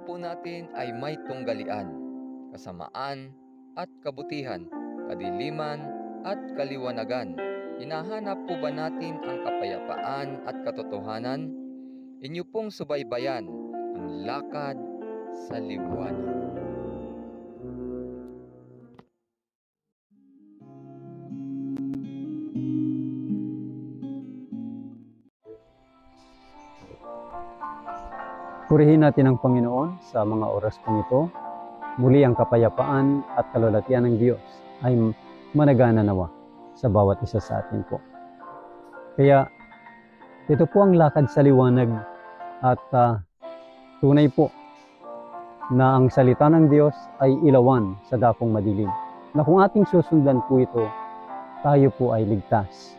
po natin ay may tunggalian, kasamaan at kabutihan, kadiliman at kaliwanagan. Hinahanap po ba natin ang kapayapaan at katotohanan? Inyo pong subaybayan ang lakad sa liwanag. Purihin natin ang Panginoon sa mga oras pong ito. Muli ang kapayapaan at kalulatian ng Diyos ay managana nawa sa bawat isa sa atin po. Kaya ito po ang lakad sa liwanag at tunay po na ang salita ng Diyos ay ilawan sa dakong madilim. Na kung ating susundan po ito, tayo po ay ligtas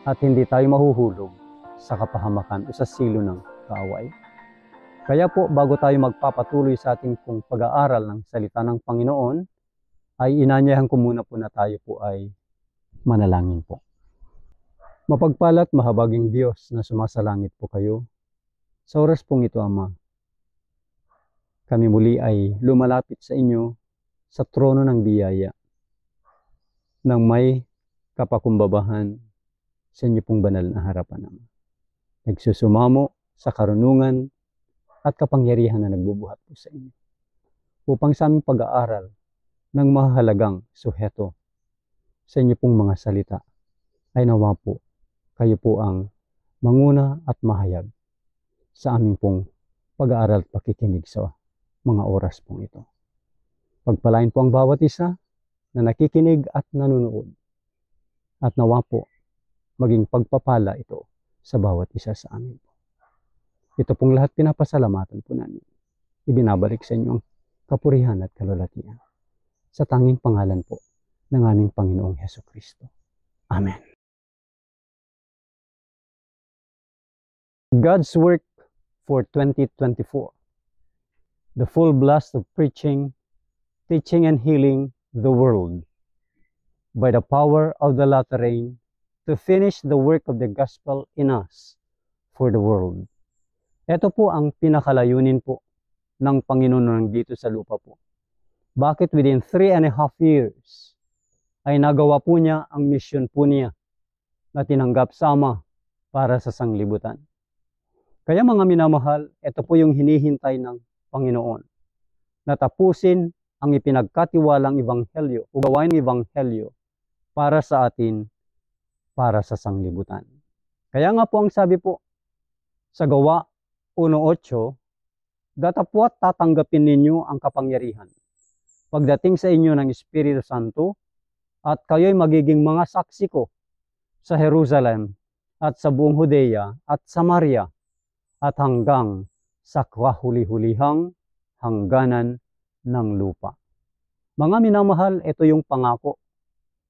at hindi tayo mahuhulog sa kapahamakan o sa silo ng kaaway. Kaya po, bago tayo magpapatuloy sa ating pong pag-aaral ng salita ng Panginoon, ay inanyahan ko muna po na tayo po ay manalangin po. Mapagpalat mahabaging Diyos na sumasalangit po kayo. Sa oras pong ito, Ama, kami muli ay lumalapit sa inyo sa trono ng biyaya, nang may kapakumbabahan sa inyo pong banal na harapan, Ama. Nagsusumamo sa karunungan at kapangyarihan na nagbubuhat po sa inyo, upang sa aming pag-aaral ng mahalagang suheto sa inyo pong mga salita, ay nawa po kayo po ang manguna at mahayag sa aming pong pag-aaral at pakikinig sa mga oras pong ito. Pagpalain po ang bawat isa na nakikinig at nanonood, at nawa po maging pagpapala ito sa bawat isa sa amin po. Ito pong lahat pinapasalamatan po namin. Ibinabalik sa inyo ang kapurihan at kalulatian sa tanging pangalan po ng aming Panginoong Hesukristo. Amen. God's work for 2024. The full blast of preaching, teaching and healing the world by the power of the latter rain to finish the work of the gospel in us for the world. Ito po ang pinakalayunin po ng Panginoon dito sa lupa po. Bakit within 3.5 years ay nagawa po niya ang mission po niya na tinanggap sa Ama para sa sanglibutan. Kaya mga minamahal, ito po yung hinihintay ng Panginoon. Na tapusin ang ipinagkatiwalang ebanghelyo o gawain ng ebanghelyo para sa atin, para sa sanglibutan. Kaya nga po ang sabi po sa Gawa 1:8, datapwat tatanggapin ninyo ang kapangyarihan pagdating sa inyo ng Espiritu Santo, at kayo'y magiging mga saksi ko sa Jerusalem at sa buong Judea at Samaria at hanggang sa kahuli-hulihang hangganan ng lupa. Mga minamahal, ito yung pangako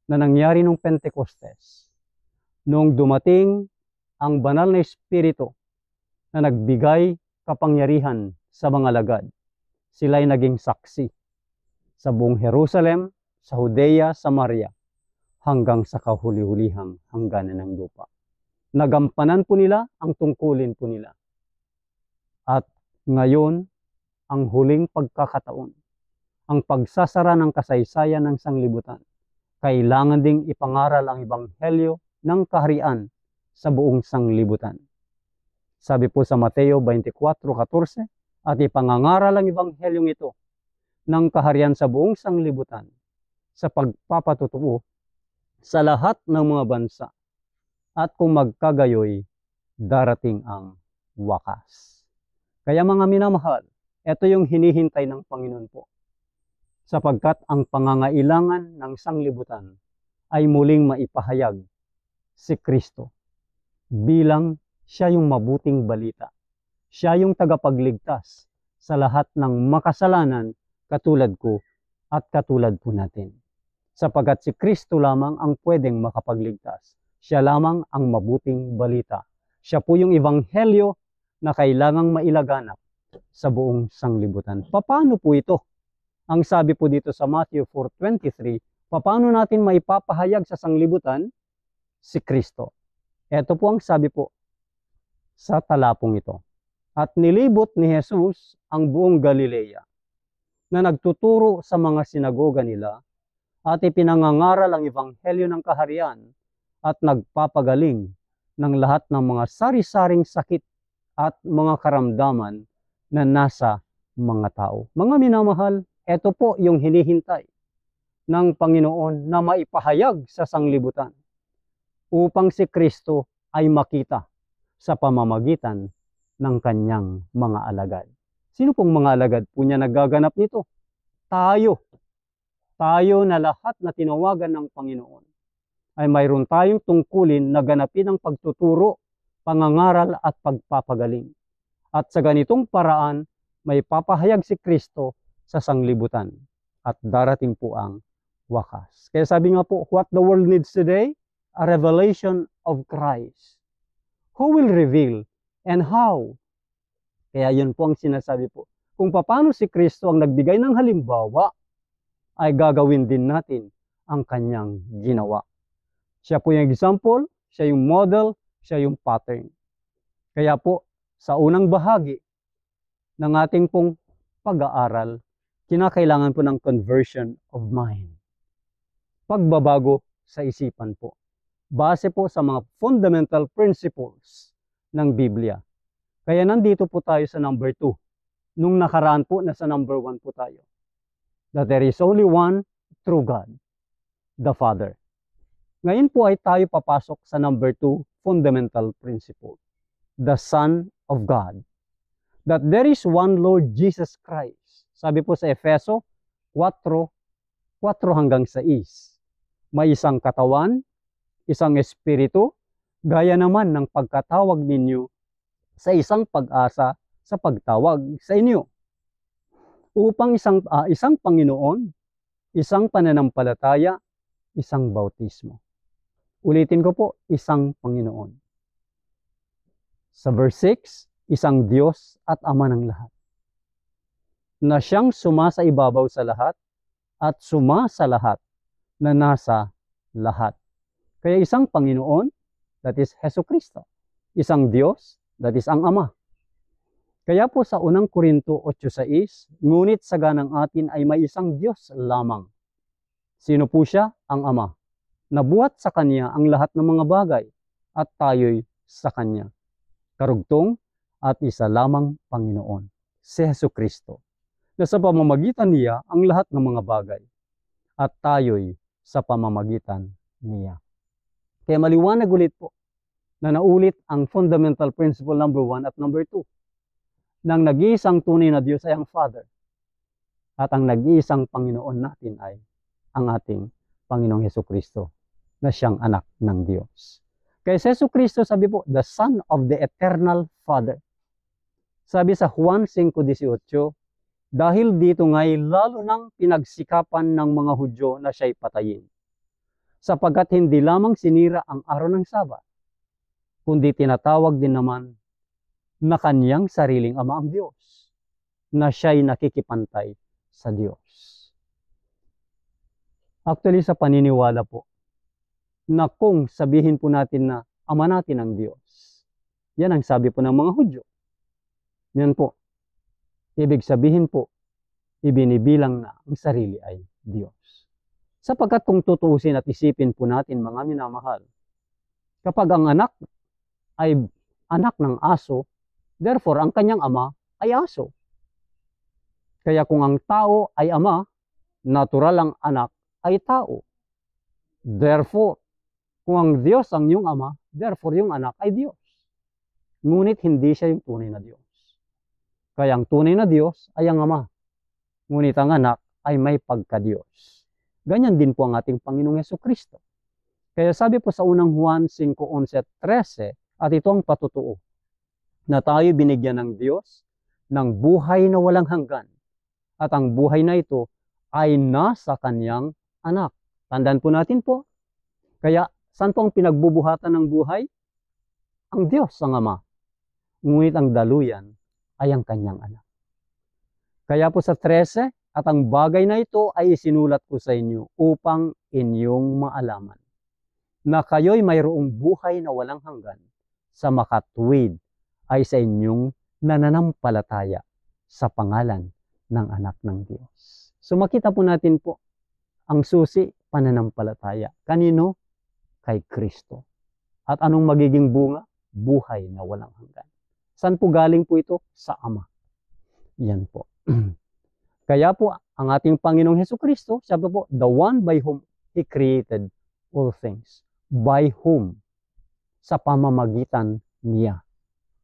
na nangyari nung Pentecostes. Noong dumating ang banal na Espiritu na nagbigay kapangyarihan sa mga lagad, sila'y naging saksi sa buong Jerusalem, sa Judea, Samaria, hanggang sa kahuli-hulihang hangganan ng lupa. Nagampanan po nila ang tungkulin po nila. At ngayon, ang huling pagkakataon, ang pagsasara ng kasaysayan ng sanglibutan, kailangan ding ipangaral ang ebanghelyo ng kaharian sa buong sanglibutan. Sabi po sa Mateo 24:14, at ipangangaral ang ebanghelyong ito ng kaharian sa buong sanglibutan sa pagpapatutuo sa lahat ng mga bansa, at kung magkagayoy, darating ang wakas. Kaya mga minamahal, ito yung hinihintay ng Panginoon po, sapagkat ang pangangailangan ng sanglibutan ay muling maipahayag si Kristo bilang siya yung mabuting balita. Siya yung tagapagligtas sa lahat ng makasalanan katulad ko at katulad po natin. Sapagkat si Kristo lamang ang pwedeng makapagligtas. Siya lamang ang mabuting balita. Siya po yung ebanghelyo na kailangang mailaganap sa buong sanglibutan. Paano po ito? Ang sabi po dito sa Matthew 4:23, paano natin maipapahayag sa sanglibutan si Kristo? Ito po ang sabi po sa talapong ito. At nilibot ni Jesus ang buong Galilea na nagtuturo sa mga sinagoga nila at ipinangangaral ang ebanghelyo ng kaharian at nagpapagaling ng lahat ng mga sari-saring sakit at mga karamdaman na nasa mga tao. Mga minamahal, ito po yung hinihintay ng Panginoon na maipahayag sa sanglibutan upang si Kristo ay makita sa pamamagitan ng kanyang mga alagad. Sino pong mga alagad po niya nagaganap nito? Tayo. Tayo na lahat na tinawagan ng Panginoon ay mayroon tayong tungkulin na ganapin ang pagtuturo, pangangaral at pagpapagaling. At sa ganitong paraan, may papahayag si Kristo sa sanglibutan at darating po ang wakas. Kaya sabi nga po, what the world needs today? A revelation of Christ. Who will reveal and how? Kaya yun po ang sinasabi po. Kung paano si Kristo ang nagbigay ng halimbawa, ay gagawin din natin ang kanyang ginawa. Siya po yung example, siya yung model, siya yung pattern. Kaya po, sa unang bahagi ng ating pong pag-aaral, kinakailangan po ng conversion of mind. Pagbabago sa isipan po. Base po sa mga fundamental principles ng Biblia. Kaya nandito po tayo sa number 2. Nung nakaraan po, nasa number 1 po tayo. That there is only one true God, the Father. Ngayon po ay tayo papasok sa number 2 fundamental principle, the Son of God. That there is one Lord Jesus Christ. Sabi po sa Efeso 4:4 hanggang 6. May isang katawan, isang espiritu, gaya naman ng pagkatawag ninyo sa isang pag-asa sa pagtawag sa inyo. Upang isang Panginoon, isang pananampalataya, isang bautismo. Ulitin ko po, isang Panginoon. Sa verse 6, isang Diyos at Ama ng lahat, na siyang sumasa ibabaw sa lahat at sumasa lahat na nasa lahat. Kaya isang Panginoon, that is Hesus Kristo. Isang Diyos, that is ang Ama. Kaya po sa unang Korinto 8:6, ngunit sa ganang atin ay may isang Diyos lamang. Sino po siya? Ang Ama. Nabuhat sa Kanya ang lahat ng mga bagay at tayo'y sa Kanya. Karugtong at isa lamang Panginoon, si Hesus Kristo, na sa pamamagitan niya ang lahat ng mga bagay at tayo'y sa pamamagitan niya. Kaya maliwanag ulit po na naulit ang fundamental principle number 1 at number 2. Nang nag-iisang tunay na Diyos ay ang Father at ang nag-iisang Panginoon natin ay ang ating Panginoong Hesus Kristo na siyang anak ng Diyos. Kaya si Hesus Kristo, sabi po, the Son of the Eternal Father. Sabi sa Juan 5:18, dahil dito nga'y lalo nang pinagsikapan ng mga Hudyo na siya'y patayin, sapagkat hindi lamang sinira ang araw ng Sabat, kundi tinatawag din naman na kanyang sariling Ama ang Diyos, na siya'y nakikipantay sa Diyos. Actually, sa paniniwala po, na kung sabihin po natin na Ama natin ang Diyos, yan ang sabi po ng mga Hudyo. Yan po. Ibig sabihin po, ibinibilang na ang sarili ay Diyos. Sapagkat kung tutuusin at isipin po natin, mga minamahal, kapag ang anak ay anak ng aso, therefore, ang kanyang ama ay aso. Kaya kung ang tao ay ama, natural ang anak ay tao. Therefore, kung ang Diyos ang iyong ama, therefore yung anak ay Diyos. Ngunit hindi siya yung tunay na Diyos. Kaya ang tunay na Diyos ay ang ama. Ngunit ang anak ay may pagka-Diyos. Ganyan din po ang ating Panginoong Hesus Kristo. Kaya sabi po sa unang Juan 5:11-13, at ito ang patutuo, na tayo binigyan ng Diyos ng buhay na walang hanggan. At ang buhay na ito ay nasa kanyang anak. Tandaan po natin po. Kaya, saan po ang pinagbubuhatan ng buhay? Ang Diyos, ang Ama. Ngunit ang daluyan ay ang kanyang anak. Kaya po sa 13, at ang bagay na ito ay isinulat ko sa inyo upang inyong maalaman na kayo'y mayroong buhay na walang hanggan sa makatwid ay sa inyong nananampalataya sa pangalan ng anak ng Diyos. So makita po natin po, ang susi, pananampalataya. Kanino? Kay Kristo. At anong magiging bunga? Buhay na walang hanggan. Saan po galing po ito? Sa Ama. Yan po. Kaya po, ang ating Panginoong Hesukristo, sabi po, the one by whom He created all things. By whom? Sa pamamagitan niya.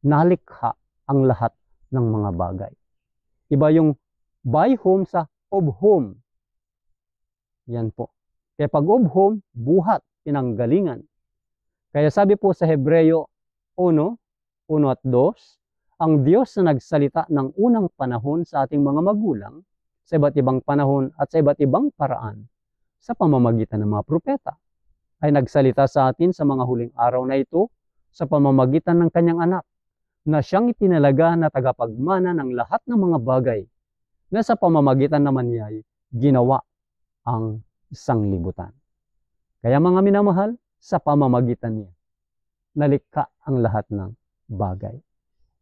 Nalikha ang lahat ng mga bagay. Iba yung by whom sa of whom. Yan po. Kaya pag of whom, buhat, pinanggalingan. Kaya sabi po sa Hebreo 1 at 2, ang Diyos na nagsalita ng unang panahon sa ating mga magulang, sa iba't ibang panahon at sa iba't ibang paraan, sa pamamagitan ng mga propeta, ay nagsalita sa atin sa mga huling araw na ito, sa pamamagitan ng kanyang anak, na siyang itinalaga na tagapagmana ng lahat ng mga bagay, na sa pamamagitan naman niya ay ginawa ang sanglibutan. Kaya mga minamahal, sa pamamagitan niya, nalikha ang lahat ng bagay.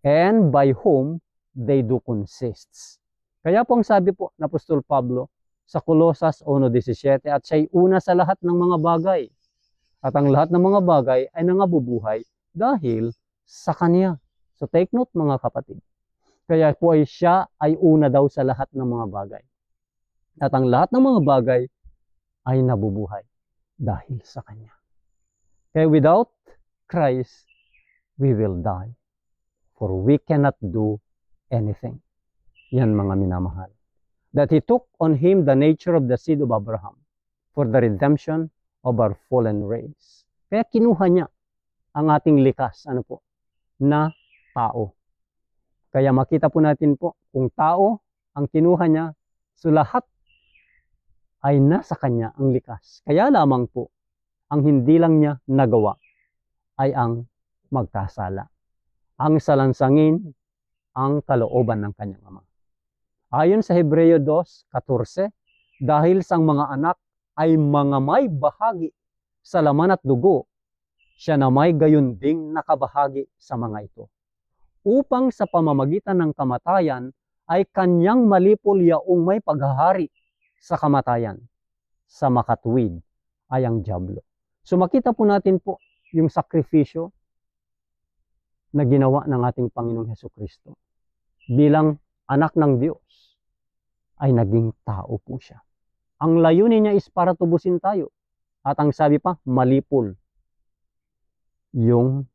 And by whom they do consists. Kaya po ang sabi po ng Apostol Pablo sa Colosas 1:17, at siya'y una sa lahat ng mga bagay. At ang lahat ng mga bagay ay nangabubuhay dahil sa Kanya. So take note mga kapatid. Kaya po ay siya ay una daw sa lahat ng mga bagay. At ang lahat ng mga bagay ay nabubuhay dahil sa Kanya. Kaya without Christ, we will die. For we cannot do anything. Yan mga minamahal. That He took on Him the nature of the seed of Abraham for the redemption of our fallen race. Kaya kinuha niya ang ating likas, na tao. Kaya makita po natin po, kung tao ang kinuha niya, so lahat ay nasa Kanya ang likas. Kaya lamang po, ang hindi lang niya nagawa ay ang magkasala. Ang salansangin ang kalooban ng kanyang ama. Ayon sa Hebreo 2:14, dahil sang mga anak ay mga may bahagi sa laman at dugo, siya na may gayon ding nakabahagi sa mga ito. Upang sa pamamagitan ng kamatayan ay kanyang malipol yaong may paghahari sa kamatayan. Sa makatuwid ay ang dyablo. So makita po natin po yung sakripisyo na ginawa ng ating Panginoong Hesukristo. Bilang anak ng Diyos, ay naging tao po siya. Ang layunin niya is para tubusin tayo. At ang sabi pa, malipol. Yung,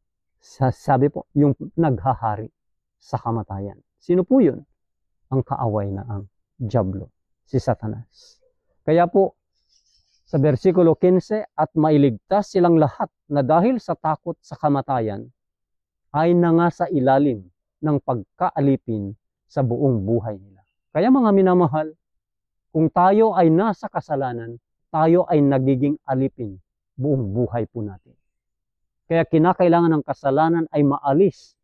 sabi po, yung naghahari sa kamatayan. Sino po yun? Ang kaaway na ang dyablo, si Satanas. Kaya po, sa versikulo 15, at mailigtas silang lahat na dahil sa takot sa kamatayan, ay nangasa ilalim ng pagkaalipin sa buong buhay nila. Kaya mga minamahal, kung tayo ay nasa kasalanan, tayo ay nagiging alipin buong buhay po natin. Kaya kinakailangan ng kasalanan ay maalis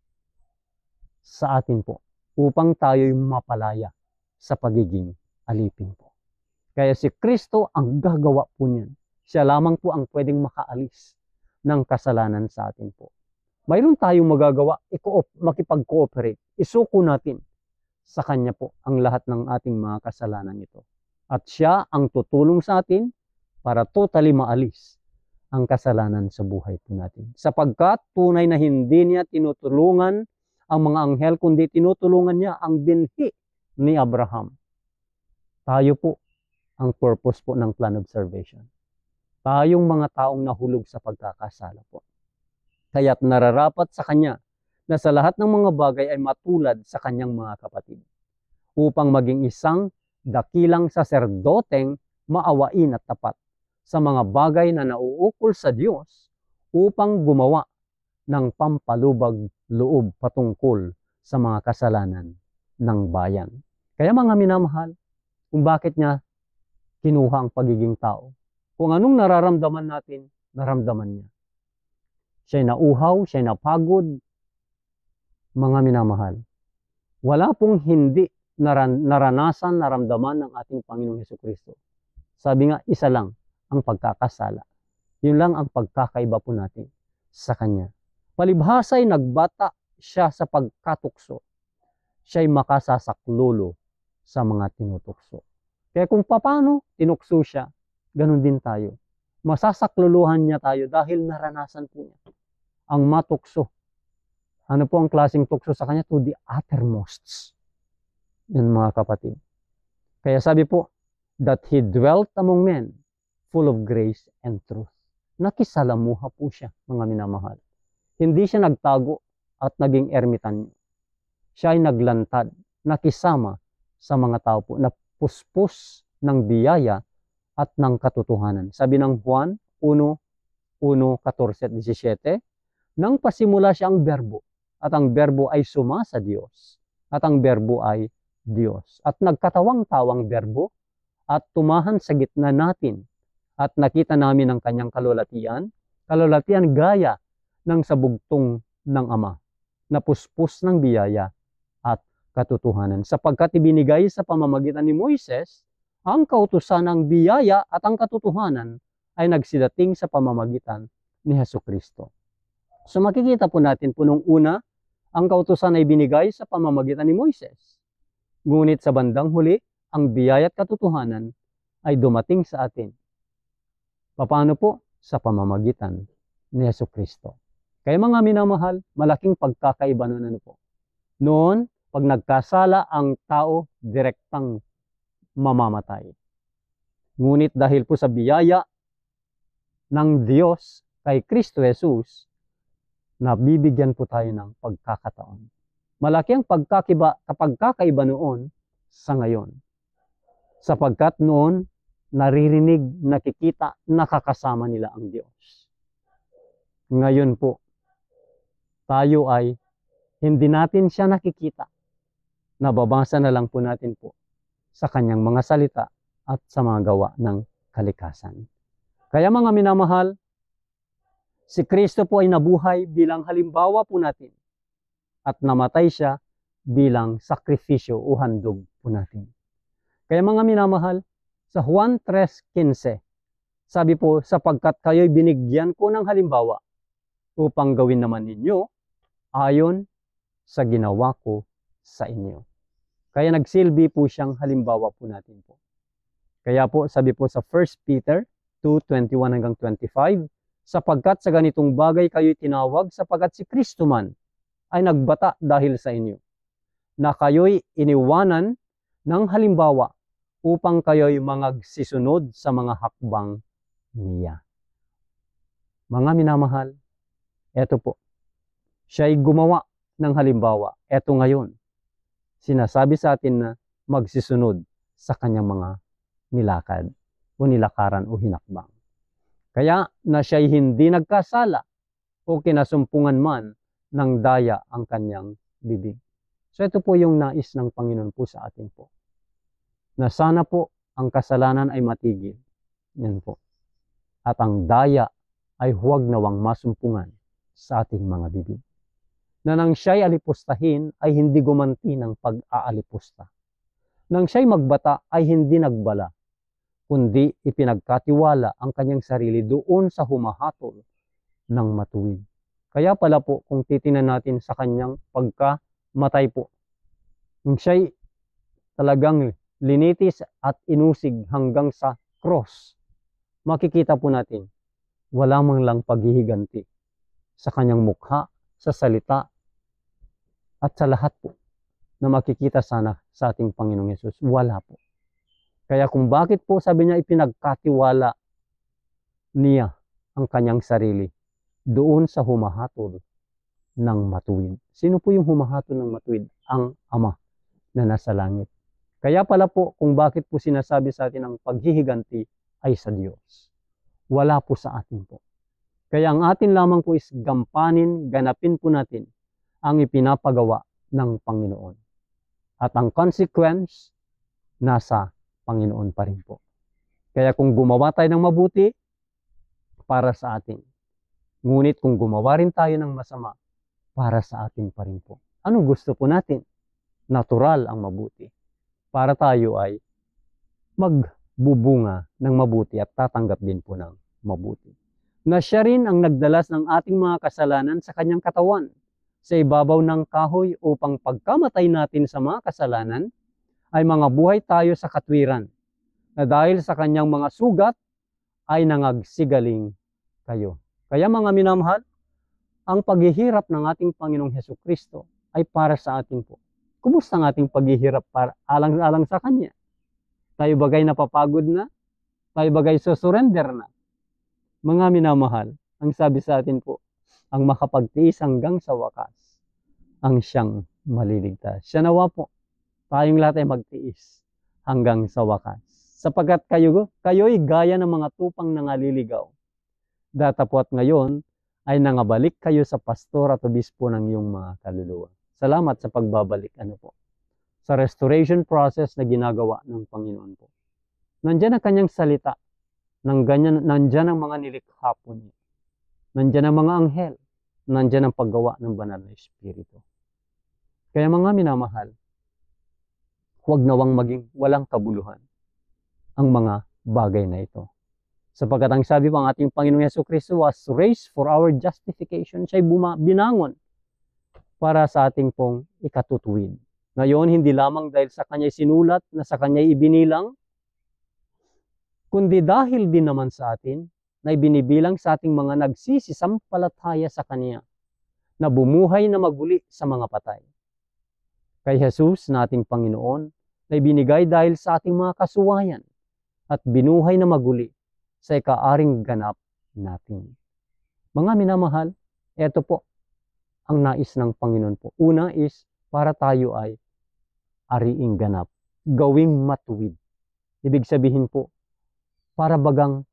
sa atin po upang tayo'y mapalaya sa pagiging alipin po. Kaya si Kristo ang gagawa po niyan. Siya lamang po ang pwedeng makaalis ng kasalanan sa atin po. Mayroon tayong magagawa, makipag-cooperate. Isuko natin sa Kanya po ang lahat ng ating mga kasalanan ito. At siya ang tutulong sa atin para totally maalis ang kasalanan sa buhay po natin. Sapagkat tunay na hindi niya tinutulungan ang mga anghel, kundi tinutulungan niya ang binhi ni Abraham. Tayo po ang purpose po ng plan of salvation. Tayong mga taong nahulog sa pagkakasala po. Kaya't nararapat sa Kanya na sa lahat ng mga bagay ay matulad sa Kanyang mga kapatid, upang maging isang dakilang saserdoteng maawain at tapat sa mga bagay na nauukol sa Diyos, upang gumawa ng pampalubag loob patungkol sa mga kasalanan ng bayan. Kaya mga minamahal, kung bakit niya kinuha ang pagiging tao. Kung anong nararamdaman natin, naramdaman niya. Siya'y nauhaw, siya'y napagod. Mga minamahal, wala pong hindi naranasan, naramdaman ng ating Panginoong Hesukristo. Sabi nga, isa lang ang pagkakasala. Yun lang ang pagkakaiba po natin sa Kanya. Palibhasa'y nagbata siya sa pagkatukso siya'y makasasaklolo sa mga tinutukso. Kaya kung paano tinukso siya, ganun din tayo. Masasakluluhan niya tayo dahil naranasan po niya ang matukso. Ano po ang klaseng tukso sa kanya? To the uttermost. Yan mga kapatid. Kaya sabi po, that he dwelt among men, full of grace and truth. Nakisalamuha po siya, mga minamahal. Hindi siya nagtago at naging ermitanyo. Siya ay naglantad, nakisama sa mga tao po, na puspos ng biyaya at ng katotohanan. Sabi ng Juan 1:14-17, nang pasimula siya ang berbo, at ang berbo ay suma sa Diyos, at ang berbo ay Diyos. At nagkatawang-tawang berbo, at tumahan sa gitna natin, at nakita namin ang kanyang kalulatian gaya ng sabugtong ng Ama, na puspos ng biyaya at katotohanan. Sapagkat ibinigay sa pamamagitan ni Moises, ang kautusan ng biyaya at ang katotohanan ay nagsidating sa pamamagitan ni Hesukristo. So makikita po natin po nung una, ang kautusan ay binigay sa pamamagitan ni Moises. Ngunit sa bandang huli, ang biyaya at katotohanan ay dumating sa atin. Paano po? Sa pamamagitan ni Hesukristo. Kaya mga minamahal, malaking pagkakaiba noon ano po. Noon, pag nagkasala ang tao, direktang mamamatay. Ngunit dahil po sa biyaya ng Diyos kay Kristo Jesus, nabibigyan po tayo ng pagkakataon. Malaki ang pagkakaiba noon sa ngayon. Sapagkat noon, naririnig, nakikita, nakakasama nila ang Diyos. Ngayon po, tayo ay hindi natin siya nakikita. Nababasa na lang po natin po sa kanyang mga salita at sa mga gawa ng kalikasan. Kaya mga minamahal, si Kristo po ay nabuhay bilang halimbawa po natin at namatay siya bilang sakripisyo o handog po natin. Kaya mga minamahal, sa Juan 3:15, sabi po, sapagkat kayo'y binigyan ko ng halimbawa upang gawin naman ninyo ayon sa ginawa ko sa inyo. Kaya nagsilbi po siyang halimbawa po natin po. Kaya po, sabi po sa 1 Peter 2:21-25, sapagkat sa ganitong bagay kayo'y tinawag, sapagkat si Kristo man ay nagbata dahil sa inyo, na kayo'y iniwanan ng halimbawa upang kayo'y mangagsisunod sa mga hakbang niya. Mga minamahal, eto po, siya'y gumawa ng halimbawa. Eto ngayon, sinasabi sa atin na magsisunod sa kanyang mga nilakad o nilakaran o hinakbang. Kaya na siya'y hindi nagkasala o kinasumpungan man ng daya ang kanyang bibig. So ito po yung nais ng Panginoon po sa atin po. Na sana po ang kasalanan ay matigil. Yan po. At ang daya ay huwag nawang masumpungan sa ating mga bibig. Na nang siya'y alipustahin ay hindi gumanti ng pag-aalipusta. Nang siya'y magbata ay hindi nagbala, kundi ipinagkatiwala ang kanyang sarili doon sa humahatol ng matuwid. Kaya pala po kung titingnan natin sa kanyang pagkamatay po, nung siya'y talagang linitis at inusig hanggang sa cross, makikita po natin, wala mang lang paghihiganti sa kanyang mukha, sa salita, at sa lahat po na makikita sana sa ating Panginoong Yesus. Wala po. Kaya kung bakit po sabi niya ipinagkatiwala niya ang kanyang sarili doon sa humahatol ng matuwid. Sino po yung humahatol ng matuwid? Ang Ama na nasa langit. Kaya pala po kung bakit po sinasabi sa atin ang paghihiganti ay sa Diyos. Wala po sa atin po. Kaya ang atin lamang po is gampanin, ganapin po natin ang ipinapagawa ng Panginoon. At ang consequence, nasa Panginoon pa rin po. Kaya kung gumawa tayo ng mabuti, para sa atin. Ngunit kung gumawa rin tayo ng masama, para sa atin pa rin po. Anong gusto po natin? Natural ang mabuti. Para tayo ay magbubunga ng mabuti at tatanggap din po ng mabuti. Na siya rin ang nagdalas ng ating mga kasalanan sa kanyang katawan, sa ibabaw ng kahoy upang pagkamatay natin sa mga kasalanan, ay mga buhay tayo sa katwiran, na dahil sa kanyang mga sugat, ay nangagsigaling kayo. Kaya mga minamahal, ang paghihirap ng ating Panginoong Hesukristo ay para sa atin po. Kumusta ang ating paghihirap para alang-alang sa Kanya? Tayo bagay napapagod na? Tayo bagay susurrender na? Mga minamahal, ang sabi sa atin po, ang makapagtiis hanggang sa wakas, ang siyang maliligtas. Siya nawa po, tayong lahat ay magtiis hanggang sa wakas. Sapagkat kayo'y gaya ng mga tupang nangaliligaw. Datapwat ngayon ay nangabalik kayo sa pastor at obispo ng iyong mga kaluluwa. Salamat sa pagbabalik sa restoration process na ginagawa ng Panginoon po. Nandiyan ang kanyang salita. Nandiyan ang mga nilikha po niya. Nandiyan ang mga anghel. Nandiyan ang paggawa ng banal na Espiritu. Kaya mga minamahal, huwag nawang maging walang kabuluhan ang mga bagay na ito. Sapagkat ang sabi po, ang ating Panginoong Hesukristo was raised for our justification. Siya'y binangon para sa ating pong ikatutuwid. Ngayon, hindi lamang dahil sa Kanya'y sinulat na sa Kanya'y ibinilang, kundi dahil din naman sa atin na ibinibilang sa ating mga nagsisisampalataya sa Kanya na bumuhay na maguli sa mga patay. Kay Jesus na ating Panginoon na ibinigay dahil sa ating mga kasuwayan at binuhay na maguli sa ikaaring ganap natin. Mga minamahal, ito po ang nais ng Panginoon po. Una is para tayo ay ariing ganap, gawing matuwid. Ibig sabihin po, para bagang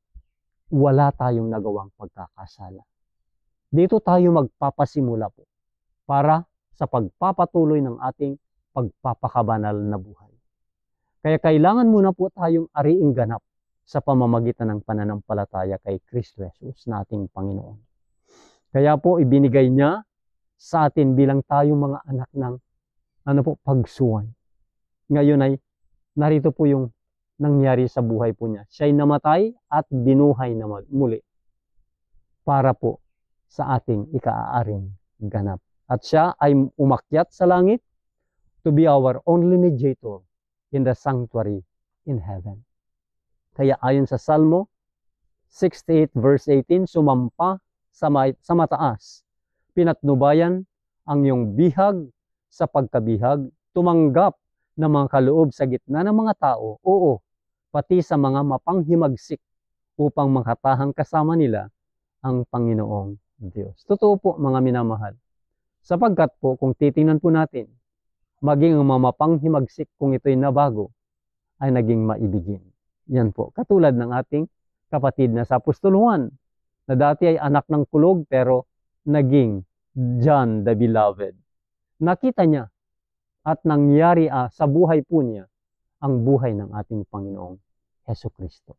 wala tayong nagawang pagkakasala. Dito tayo magpapasimula po para sa pagpapatuloy ng ating pagpapakabanal na buhay. Kaya kailangan muna po tayong ariing ganap sa pamamagitan ng pananampalataya kay Kristo Jesus na ating Panginoon. Kaya po ibinigay niya sa atin bilang tayong mga anak ng pagsuway. Ngayon ay narito po yung nangyari sa buhay po niya. Siya'y namatay at binuhay na muli para po sa ating ikaaring ganap. At siya ay umakyat sa langit to be our only mediator in the sanctuary in heaven. Kaya ayon sa Salmo 68 verse 18, sumampa sa mataas, pinatnubayan ang iyong bihag sa pagkabihag, tumanggap ng mga kaloob sa gitna ng mga tao, oo, pati sa mga mapanghimagsik upang makatahang kasama nila ang Panginoong Diyos. Totoo po mga minamahal. Sapagkat po kung titingnan po natin, maging ang mga mapanghimagsik kung ito'y nabago, ay naging maibigin. Yan po. Katulad ng ating kapatid na sa Apostol Juan, na dati ay anak ng kulog pero naging John the Beloved. Nakita niya at nangyari sa buhay po niya ang buhay ng ating Panginoong Hesukristo.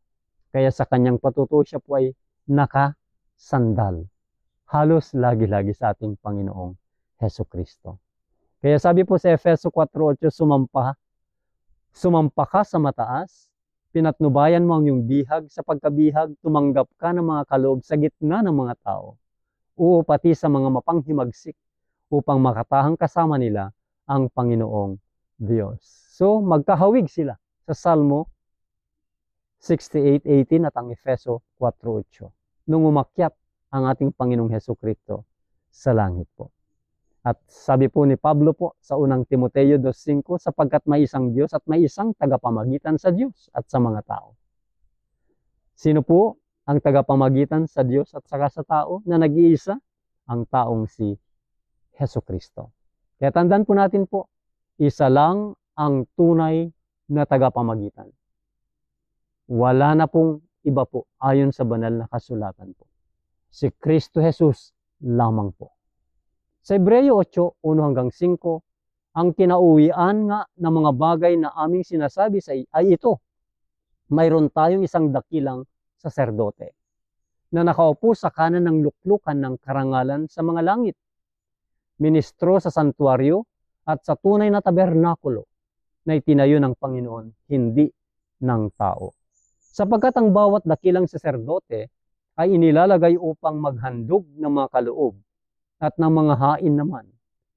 Kaya sa kanyang patutuo siya po ay nakasandal. Halos lagi-lagi sa ating Panginoong Hesukristo. Kaya sabi po sa Efeso 4:8, sumampa ka sa mataas, pinatnubayan mo ang iyong bihag sa pagkabihag, tumanggap ka ng mga kaloob sa gitna ng mga tao, o pati sa mga mapanghimagsik, upang makatahang kasama nila ang Panginoong Diyos. So, magkahawig sila sa Salmo 68:18 at ang Efeso 4:8. Nung umakyat ang ating Panginoong Hesukristo sa langit po. At sabi po ni Pablo po sa unang Timoteo 2:5, sapagkat may isang Diyos at may isang tagapamagitan sa Diyos at sa mga tao. Sino po ang tagapamagitan sa Diyos at saka sa tao na nag-iisa? Ang taong si Hesukristo. Kaya tandaan po natin po, isa lang ang tunay na tagapamagitan. Wala na pong iba po ayon sa banal na kasulatan po. Si Kristo Jesus lamang po. Sa Hebreo 8:1-5, ang kinauwian nga ng mga bagay na aming sinasabi ay ito. Mayroon tayong isang dakilang saserdote na nakaupo sa kanan ng luklukan ng karangalan sa mga langit, ministro sa santuaryo at sa tunay na tabernakulo na itinayo ng Panginoon, hindi ng tao. Sapagkat ang bawat dakilang saserdote ay inilalagay upang maghandog ng mga kaloob at ng mga hain naman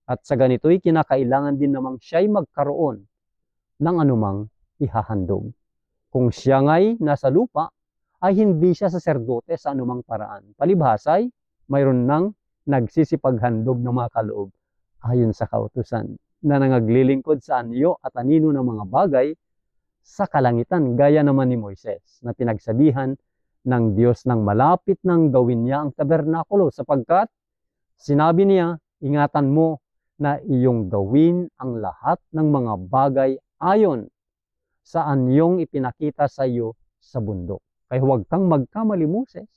At sa ganito'y kinakailangan din namang siya'y magkaroon ng anumang ihahandog. Kung siya nga'y nasa lupa, ay hindi siya saserdote sa anumang paraan. Palibhasay, mayroon nang nagsisipaghandog ng mga kaloob ayon sa kautusan na nangaglilingkod sa anyo at anino ng mga bagay sa kalangitan, gaya naman ni Moises na pinagsabihan ng Diyos nang malapit nang gawin niya ang tabernakulo, sapagkat sinabi niya, ingatan mo na iyong gawin ang lahat ng mga bagay ayon sa anyong ipinakita sa iyo sa bundok. Kaya huwag kang magkamali, Moses.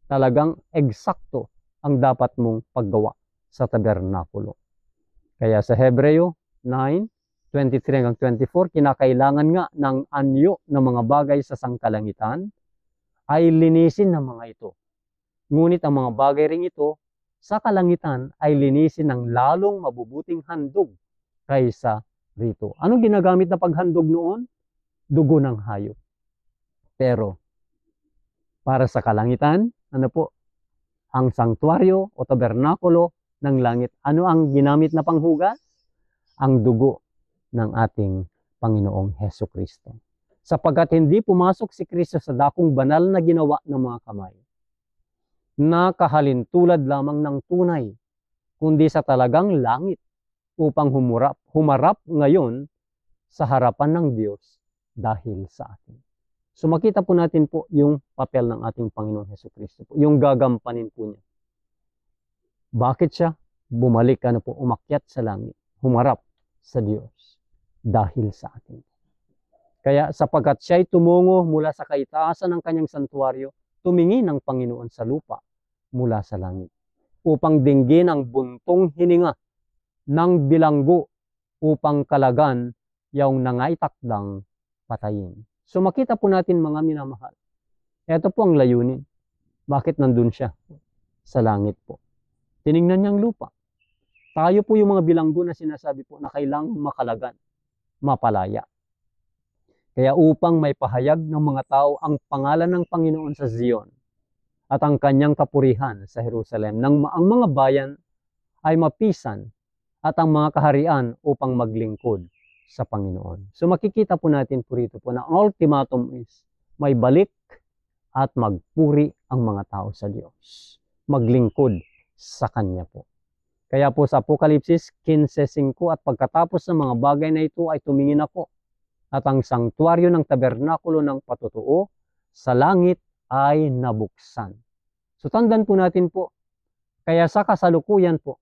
Talagang eksakto ang dapat mong paggawa sa tabernakulo. Kaya sa Hebreo 9:23-24, kinakailangan nga ng anyo ng mga bagay sa sangkalangitan ay linisin ng mga ito. Ngunit ang mga bagay ring ito sa kalangitan ay linisin ng lalong mabubuting handog kaysa rito. Anong ginagamit na paghandog noon? Dugo ng hayop. Pero para sa kalangitan, ano po? Ang sanktuaryo o tabernakulo ng langit. Ano ang ginamit na panghugas? Ang dugo ng ating Panginoong Hesukristo. Sapagkat hindi pumasok si Kristo sa dakong banal na ginawa ng mga kamay, na kahalintulad lamang ng tunay, kundi sa talagang langit upang humarap ngayon sa harapan ng Diyos dahil sa atin. So makita po natin po yung papel ng ating Panginoong Hesukristo, yung gagampanin po niya. Bakit siya bumalik, umakyat sa langit, humarap sa Diyos dahil sa atin? Kaya sapagkat siya'y tumungo mula sa kaitaasan ng kanyang santuaryo, tumingin ang Panginoon sa lupa mula sa langit, upang dinggin ang buntong hininga ng bilanggo, upang kalagan yung nangaitakdang patayin. So makita po natin, mga minamahal, ito po ang layunin. Bakit nandun siya sa langit po? Tiningnan niyang lupa. Tayo po yung mga bilanggo na sinasabi po na kailangang makalagan, mapalaya. Kaya upang may pahayag ng mga tao ang pangalan ng Panginoon sa Zion at ang kanyang kapurihan sa Jerusalem, nang ang mga bayan ay mapisan at ang mga kaharian upang maglingkod sa Panginoon. So makikita po natin po rito po na ang ultimatum is may balik at magpuri ang mga tao sa Diyos. Maglingkod sa Kanya po. Kaya po sa Apokalipsis 15:5, at pagkatapos ng mga bagay na ito ay tumingin ako, at ang sanktuaryo ng tabernakulo ng patutuo sa langit ay nabuksan. So tandaan po natin po, kaya sa kasalukuyan po,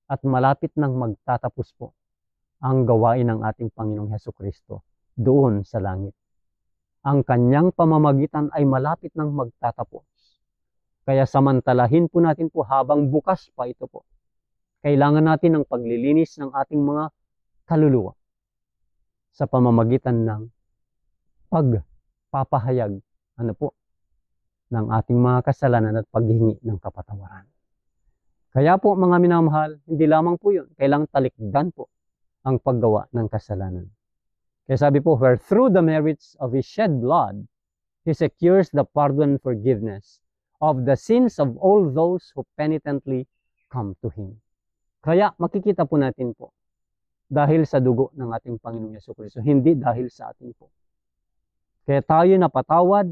at malapit nang magtatapos po ang gawain ng ating Panginoong Hesukristo doon sa langit. Ang kanyang pamamagitan ay malapit nang magtatapos. Kaya samantalahin po natin po habang bukas pa ito po. Kailangan natin ng paglilinis ng ating mga kaluluwa sa pamamagitan ng pagpapahayag ng ating mga kasalanan at paghingi ng kapatawaran. Kaya po, mga minamahal, hindi lamang po yun. Kailangang talikdan po ang paggawa ng kasalanan. Kaya sabi po, where through the merits of His shed blood, He secures the pardon and forgiveness of the sins of all those who penitently come to Him. Kaya makikita po natin po, dahil sa dugo ng ating Panginoong Jesucristo, hindi dahil sa atin po. Kaya tayo napatawad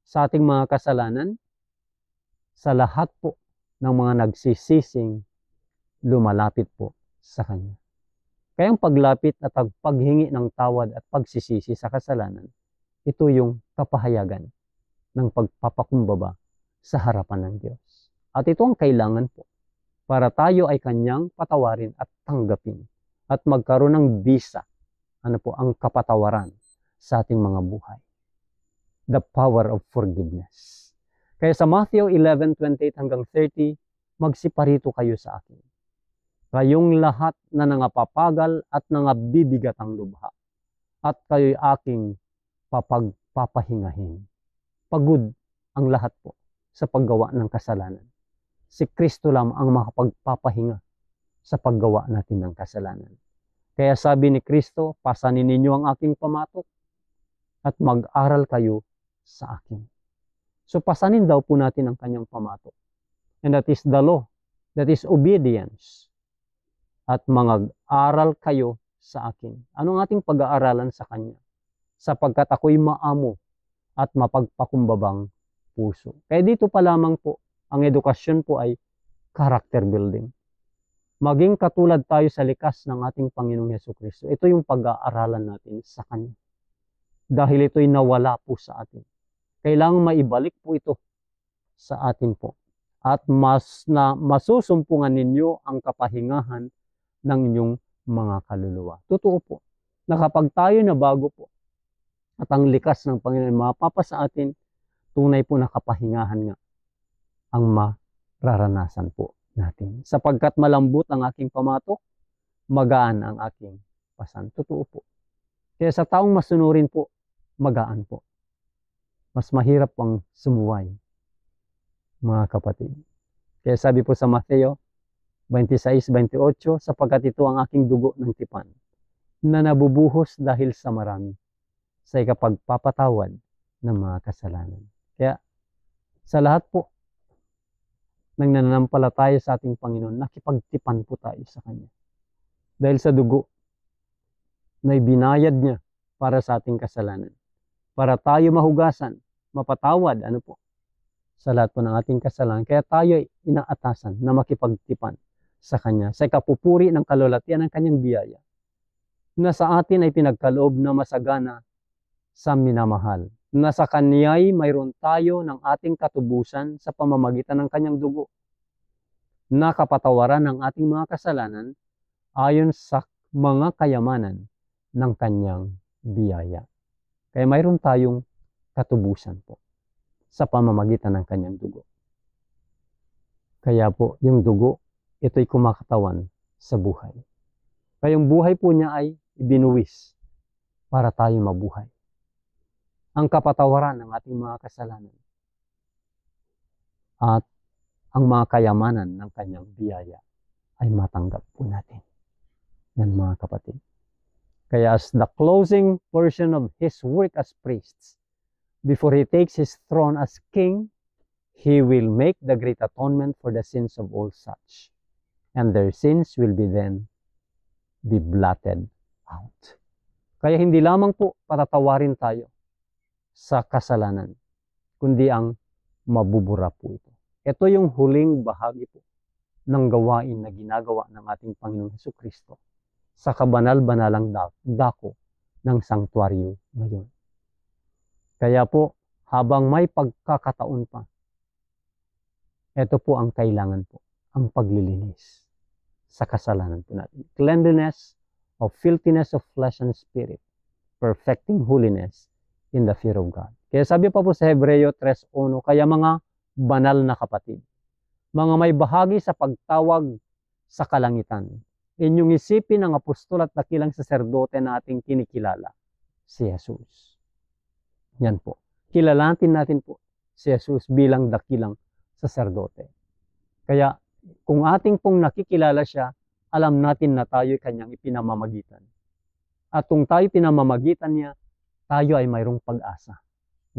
sa ating mga kasalanan sa lahat po ng mga nagsisising lumalapit po sa Kanya. Kaya ang paglapit at paghingi ng tawad at pagsisisi sa kasalanan, ito yung kapahayagan ng pagpapakumbaba sa harapan ng Diyos. At ito ang kailangan po para tayo ay Kanyang patawarin at tanggapin at magkaroon ng bisa, ang kapatawaran sa ating mga buhay. The power of forgiveness. Kaya sa Matthew 11:28-30, magsiparito kayo sa akin, kayong lahat na nangapapagal at nangabibigatang lubha, at kayo'y aking papahingahin. Pagod ang lahat po sa paggawa ng kasalanan. Si Kristo lamang ang makapagpapahinga sa paggawa natin ng kasalanan. Kaya sabi ni Kristo, pasanin ninyo ang aking pamatok at mag-aral kayo sa akin. So pasanin daw po natin ang kanyang pamatok. And that is the law. That is obedience. at mag-aral kayo sa akin. Anong ating pag-aaralan sa Kanya? Sapagkat ako'y maamo at mapagpakumbabang puso. Kaya dito pa lamang po, ang edukasyon po ay character building. Maging katulad tayo sa likas ng ating Panginoong Hesukristo. Ito yung pag-aaralan natin sa Kanya. Dahil ito'y nawala po sa atin. Kailangang maibalik po ito sa atin po. At masusumpungan ninyo ang kapahingahan ng inyong mga kaluluwa. Totoo po, na kapag tayo na bago po, at ang likas ng Panginoon mapapa sa atin, tunay po na kapahingahan nga ang mararanasan po natin. Sapagkat malambot ang aking pamatok, magaan ang aking pasan. Totoo po. Kaya sa taong masunurin po, magaan po. Mas mahirap pang sumuway, mga kapatid. Kaya sabi po sa Mateo 26:28, sapagkat ito ang aking dugo ng tipan, na nabubuhos dahil sa marami, sa ikapagpapatawad ng mga kasalanan. Kaya sa lahat po ng nananampalataya sa ating Panginoon, nakipagtipan po tayo sa Kanya. Dahil sa dugo na ibinayad niya para sa ating kasalanan. Para tayo mahugasan, mapatawad, sa lahat po ng ating kasalanan. Kaya tayo ay inaatasan na makipagtipan sa Kanya, sa ikapupuri ng kalulatian ng Kanyang biyaya, na sa atin ay pinagkaloob na masagana sa minamahal, na sa Kanya'y mayroon tayo ng ating katubusan sa pamamagitan ng Kanyang dugo, na kapatawaran ng ating mga kasalanan ayon sa mga kayamanan ng Kanyang biyaya. Kaya mayroon tayong katubusan po sa pamamagitan ng Kanyang dugo. Kaya po, yung dugo, ito'y kumakatawan sa buhay. Kaya yung buhay po niya ay ibinuwis para tayo mabuhay. Ang kapatawaran ng ating mga kasalanan at ang mga kayamanan ng Kanyang biyaya ay matanggap po natin. Yan mga kapatid. Kaya as the closing portion of His work as priests, before He takes His throne as King, He will make the great atonement for the sins of all such. And their sins will be then be blotted out. Kaya hindi lamang po patatawarin tayo sa kasalanan, kundi ang mabubura po ito. Ito yung huling bahagi po ng gawain na ginagawa ng ating Panginoong Hesukristo sa kabanal-banalang dako ng sanktuaryo ngayon. Kaya po, habang may pagkakataon pa, ito po ang kailangan po, ang paglilinis sa kasalanan po natin. Cleanliness of filthiness of flesh and spirit, perfecting holiness in the fear of God. Kaya sabi pa po sa Hebreo 3:1, kaya mga banal na kapatid, mga may bahagi sa pagtawag sa kalangitan, inyong isipin ang apostol at dakilang saserdote na ating kinikilala, si Jesus. Yan po. Kilalanin natin po si Jesus bilang dakilang saserdote. Kaya kung ating pong nakikilala siya, alam natin na tayo kanyang ipinamamagitan. At kung tayo pinamamagitan niya, tayo ay mayroong pag-asa.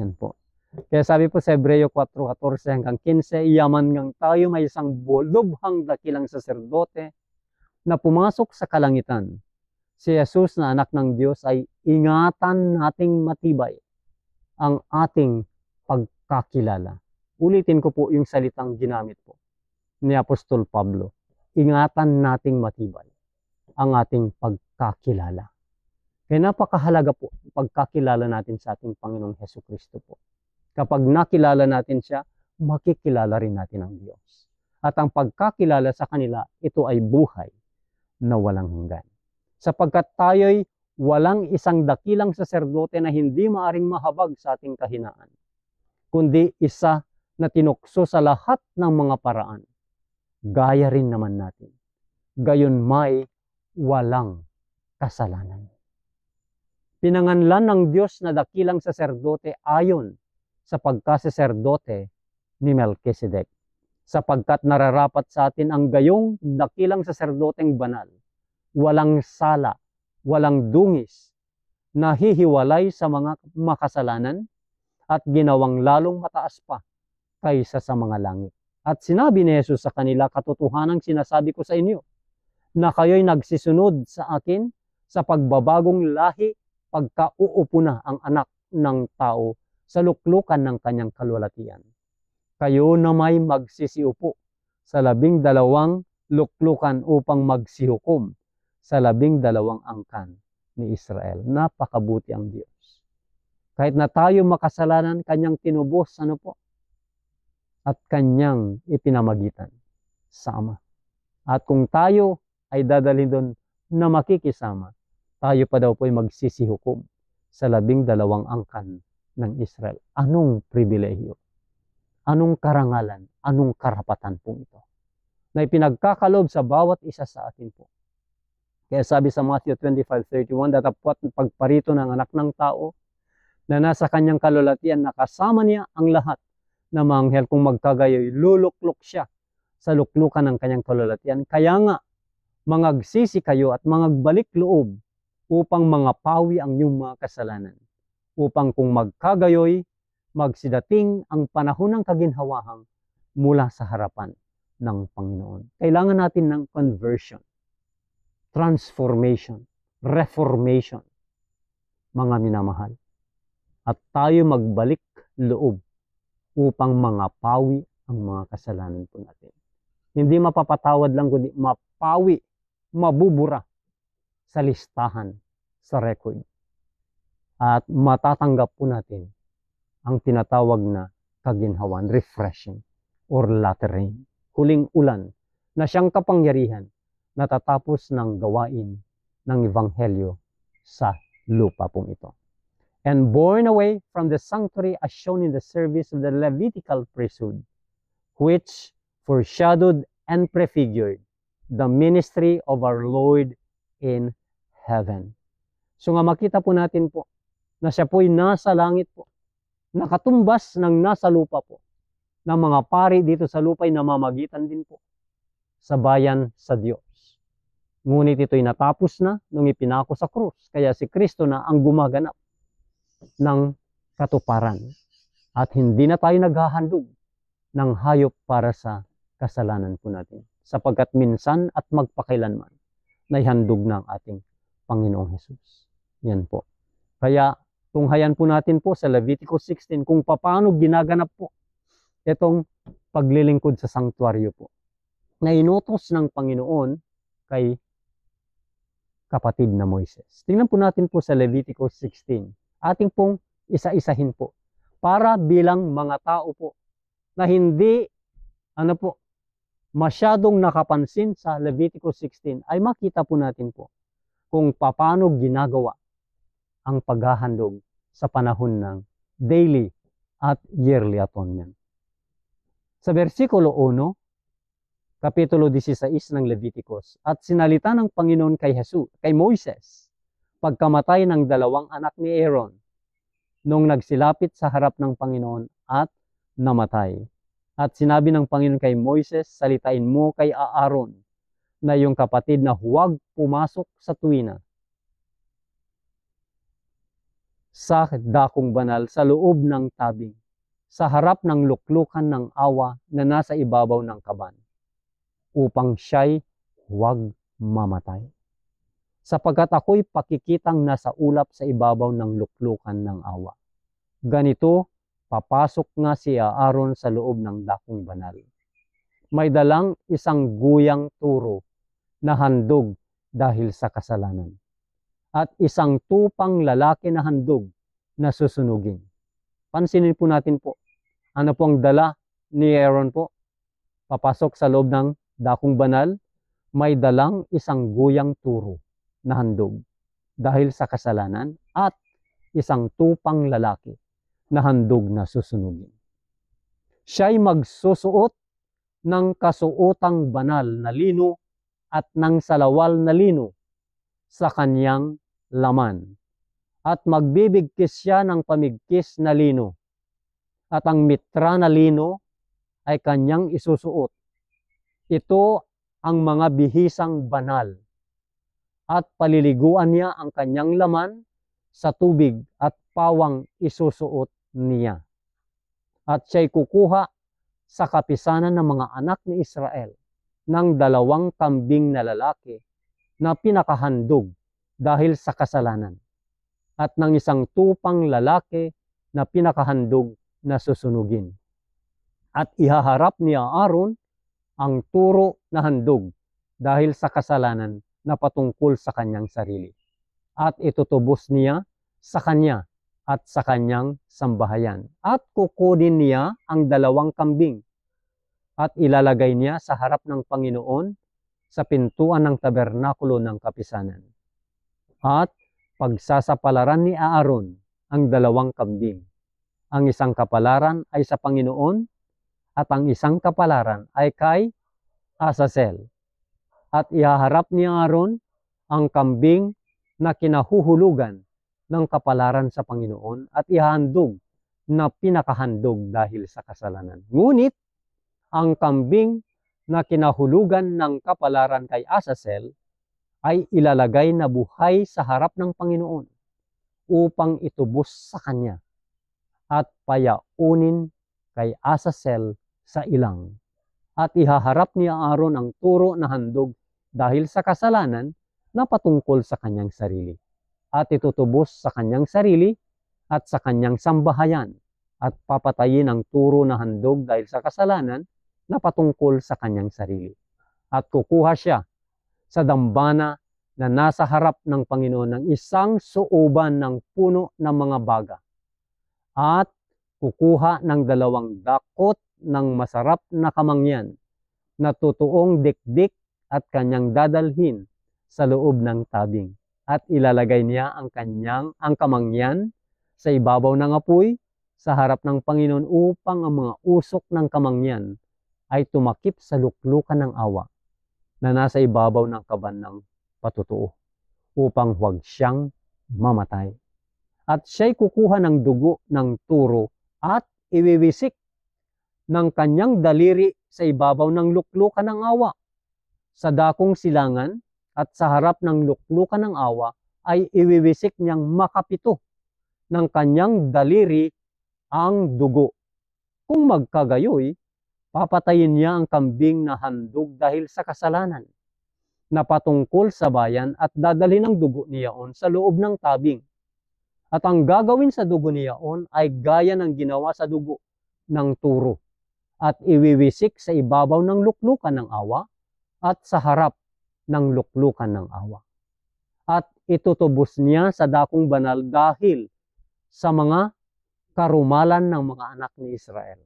Yan po. Kaya sabi po sa Hebreo 4:14-15, yaman ngang tayo may isang lubhang dakilang saserdote na pumasok sa kalangitan. Si Jesus na anak ng Diyos ay ingatan nating matibay ang ating pagkakilala. Ulitin ko po yung salitang ginamit po ni Apostol Pablo. Ingatan nating matibay ang ating pagkakilala. Kaya napakahalaga po pagkakilala natin sa ating Panginoong Hesukristo po. Kapag nakilala natin siya, makikilala rin natin ang Diyos. At ang pagkakilala sa kanila, ito ay buhay na walang hanggan. Sapagkat tayo'y walang isang dakilang saserdote na hindi maaring mahabag sa ating kahinaan, kundi isa na tinukso sa lahat ng mga paraan. Gaya rin naman natin. Gayon may walang kasalanan. Pinanganlan ng Diyos na dakilang saserdote ayon sa pagkasaserdote ni Melchizedek, sapagkat nararapat sa atin ang gayong dakilang saserdoteng banal, walang sala, walang dungis, nahihiwalay sa mga makasalanan at ginawang lalong mataas pa kaysa sa mga langit. At sinabi ni Jesus sa kanila, katotohanang sinasabi ko sa inyo, na kayo'y nagsisunod sa akin sa pagbabagong lahi pagkauupo na ang anak ng tao sa luklukan ng kanyang kalwalatian. Kayo na may magsisiupo sa 12 luklukan upang magsihukom sa 12 angkan ni Israel. Napakabuti ang Diyos. Kahit na tayo makasalanan, kanyang tinubos, at kanyang ipinamagitan sa Ama. At kung tayo ay dadalhin doon na makikisama, tayo pa daw po'y magsisihukom sa 12 angkan ng Israel. Anong pribilehyo? Anong karangalan? Anong karapatan po ito? Na ipinagkakalob sa bawat isa sa atin po. Kaya sabi sa Matthew 25:31, datapwat pagparito ng anak ng tao na nasa kanyang kalulatian, nakasama niya ang lahat na mga anghel. Kung magkagayoy, luluklok siya sa luklukan ng kanyang kalulatian. Kaya nga, mangagsisi kayo at mangagbalik loob upang mangapawi ang inyong mga kasalanan. Upang kung magkagayoy, magsidating ang panahon ng kaginhawahang mula sa harapan ng Panginoon. Kailangan natin ng conversion, transformation, reformation, mga minamahal. At tayo magbalik loob upang mangapawi ang mga kasalanan po natin. Hindi mapapatawad lang, kundi mapawi, mabubura sa listahan, sa record. At matatanggap po natin ang tinatawag na kaginhawan, refreshing, or latter rain. Huling ulan na siyang kapangyarihan na tatapos ng gawain ng Ebanghelyo sa lupa pong ito. And borne away from the sanctuary as shown in the service of the Levitical priesthood, which foreshadowed and prefigured the ministry of our Lord in heaven. So nga makita po natin po na siya po'y nasa langit po, nakatumbas ng nasa lupa po, ng mga pari dito sa lupa'y namamagitan din po sa bayan sa Diyos. Ngunit ito'y natapos na nung ipinako sa krus. Kaya si Kristo na ang gumaganap ng katuparan. At hindi na tayo naghahandog ng hayop para sa kasalanan po natin. Sapagkat minsan at magpakailanman naihandog na ang ating Panginoong Hesus. Yan po. Kaya tunghayan po natin po sa Leviticus 16 kung paano ginaganap po itong paglilingkod sa sanktuaryo po na inutos ng Panginoon kay kapatid na Moises. Tingnan po natin po sa Leviticus 16. Ating pong isa-isahin po para bilang mga tao po na hindi masyadong nakapansin sa Leviticus 16 ay makita po natin po kung paano ginagawa ang paghahandog sa panahon ng daily at yearly atonement. Sa versikulo 1, kapitulo 16 ng Leviticus, at sinalita ng Panginoon kay Moises, pagkamatay ng 2 anak ni Aaron, nung nagsilapit sa harap ng Panginoon at namatay. At sinabi ng Panginoon kay Moises, salitain mo kay Aaron na yung kapatid na huwag pumasok sa tuwina sa dakong banal sa loob ng tabing, sa harap ng luklukan ng awa na nasa ibabaw ng kaban, upang siya'y huwag mamatay. Sapagkat ako'y pakikitang nasa ulap sa ibabaw ng luklukan ng awa. Ganito, papasok nga si Aaron sa loob ng dakong banal. May dalang isang guyang turo na handog dahil sa kasalanan. At isang tupang lalaki na handog na susunugin. Pansinin po natin po, ano po ang dala ni Aaron po? Papasok sa loob ng dakong banal, may dalang isang guyang turo na handog dahil sa kasalanan at isang tupang lalaki na handog na susunugin. Siya'y magsusuot ng kasuotang banal na lino at ng salawal na lino sa kanyang laman. At magbibigkis siya ng pamigkis na lino. At ang mitra na lino ay kanyang isusuot. Ito ang mga bihisang banal. At paliliguan niya ang kanyang laman sa tubig at pawang isusuot niya. At siya'y kukuha sa kapisanan ng mga anak ni Israel ng 2 kambing na lalaki na pinakahandog dahil sa kasalanan, at ng isang tupang lalaki na pinakahandog na susunugin. At ihaharap ni Aaron ang turo na handog dahil sa kasalanan na patungkol sa kanyang sarili. At itutubos niya sa kanya at sa kanyang sambahayan. At kukunin niya ang 2 kambing at ilalagay niya sa harap ng Panginoon sa pintuan ng tabernakulo ng kapisanan. At pagsasapalaran ni Aaron ang 2 kambing. Ang isang kapalaran ay sa Panginoon at ang isang kapalaran ay kay Azazel. At ihaharap ni Aaron ang kambing na kinahuhulugan ng kapalaran sa Panginoon at ihahandog na pinakahandog dahil sa kasalanan. Ngunit ang kambing na kinahulugan ng kapalaran kay Azazel ay ilalagay na buhay sa harap ng Panginoon upang itubos sa kanya at payaunin kay Azazel sa ilang. At ihaharap ni Aaron ang turo na handog dahil sa kasalanan na patungkol sa kanyang sarili. At itutubos sa kanyang sarili at sa kanyang sambahayan at papatayin ang turo na handog dahil sa kasalanan na patungkol sa kanyang sarili. At kukuha siya sa dambana na nasa harap ng Panginoon ng isang suuban ng puno ng mga baga. At kukuha ng 2 dakot ng masarap na kamangyan na totoong dikdik at kanyang dadalhin sa loob ng tabing. At ilalagay niya ang kamangyan sa ibabaw ng apoy sa harap ng Panginoon upang ang mga usok ng kamangyan ay tumakip sa luklukan ng awa na nasa ibabaw ng kaban ng patutuo upang huwag siyang mamatay. At siya'y kukuha ng dugo ng turo at iwiwisik ng kanyang daliri sa ibabaw ng luklukan ng awa sa dakong silangan, at sa harap ng luklukan ng awa ay iwiwisik niyang makapito ng kanyang daliri ang dugo. Kung magkagayoy, papatayin niya ang kambing na handog dahil sa kasalanan na patungkol sa bayan at dadalhin ang dugo niyaon sa loob ng tabing. At ang gagawin sa dugo niyaon ay gaya ng ginawa sa dugo ng turo at iwiwisik sa ibabaw ng luklukan ng awa at sa harap ng luklukan ng awa. At itutubos niya sa dakong banal dahil sa mga karumalan ng mga anak ni Israel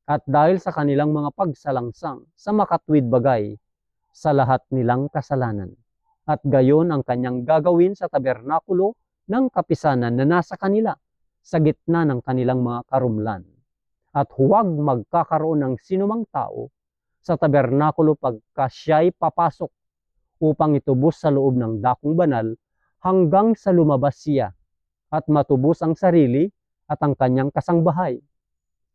at dahil sa kanilang mga pagsalangsang sa makatwid bagay sa lahat nilang kasalanan. At gayon ang kanyang gagawin sa tabernakulo ng kapisanan na nasa kanila sa gitna ng kanilang mga karumlan. At huwag magkakaroon ng sinumang tao sa tabernakulo pagka siya'y papasok upang itubos sa loob ng dakong banal hanggang sa lumabas siya at matubos ang sarili at ang kanyang kasangbahay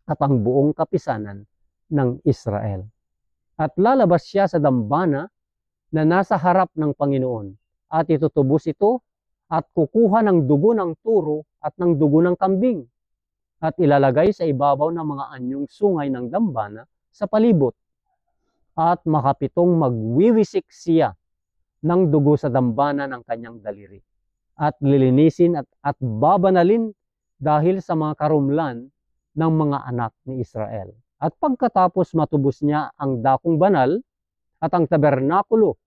at ang buong kapisanan ng Israel. At lalabas siya sa dambana na nasa harap ng Panginoon at itutubos ito at kukuha ng dugo ng turo at ng dugo ng kambing at ilalagay sa ibabaw ng mga anyong sungay ng dambana sa palibot. At makapitong magwiwisik siya ng dugo sa dambana ng kanyang daliri at lilinisin at babanalin dahil sa mga karumlan ng mga anak ni Israel. At pagkatapos matubos niya ang dakong banal at ang tabernakulo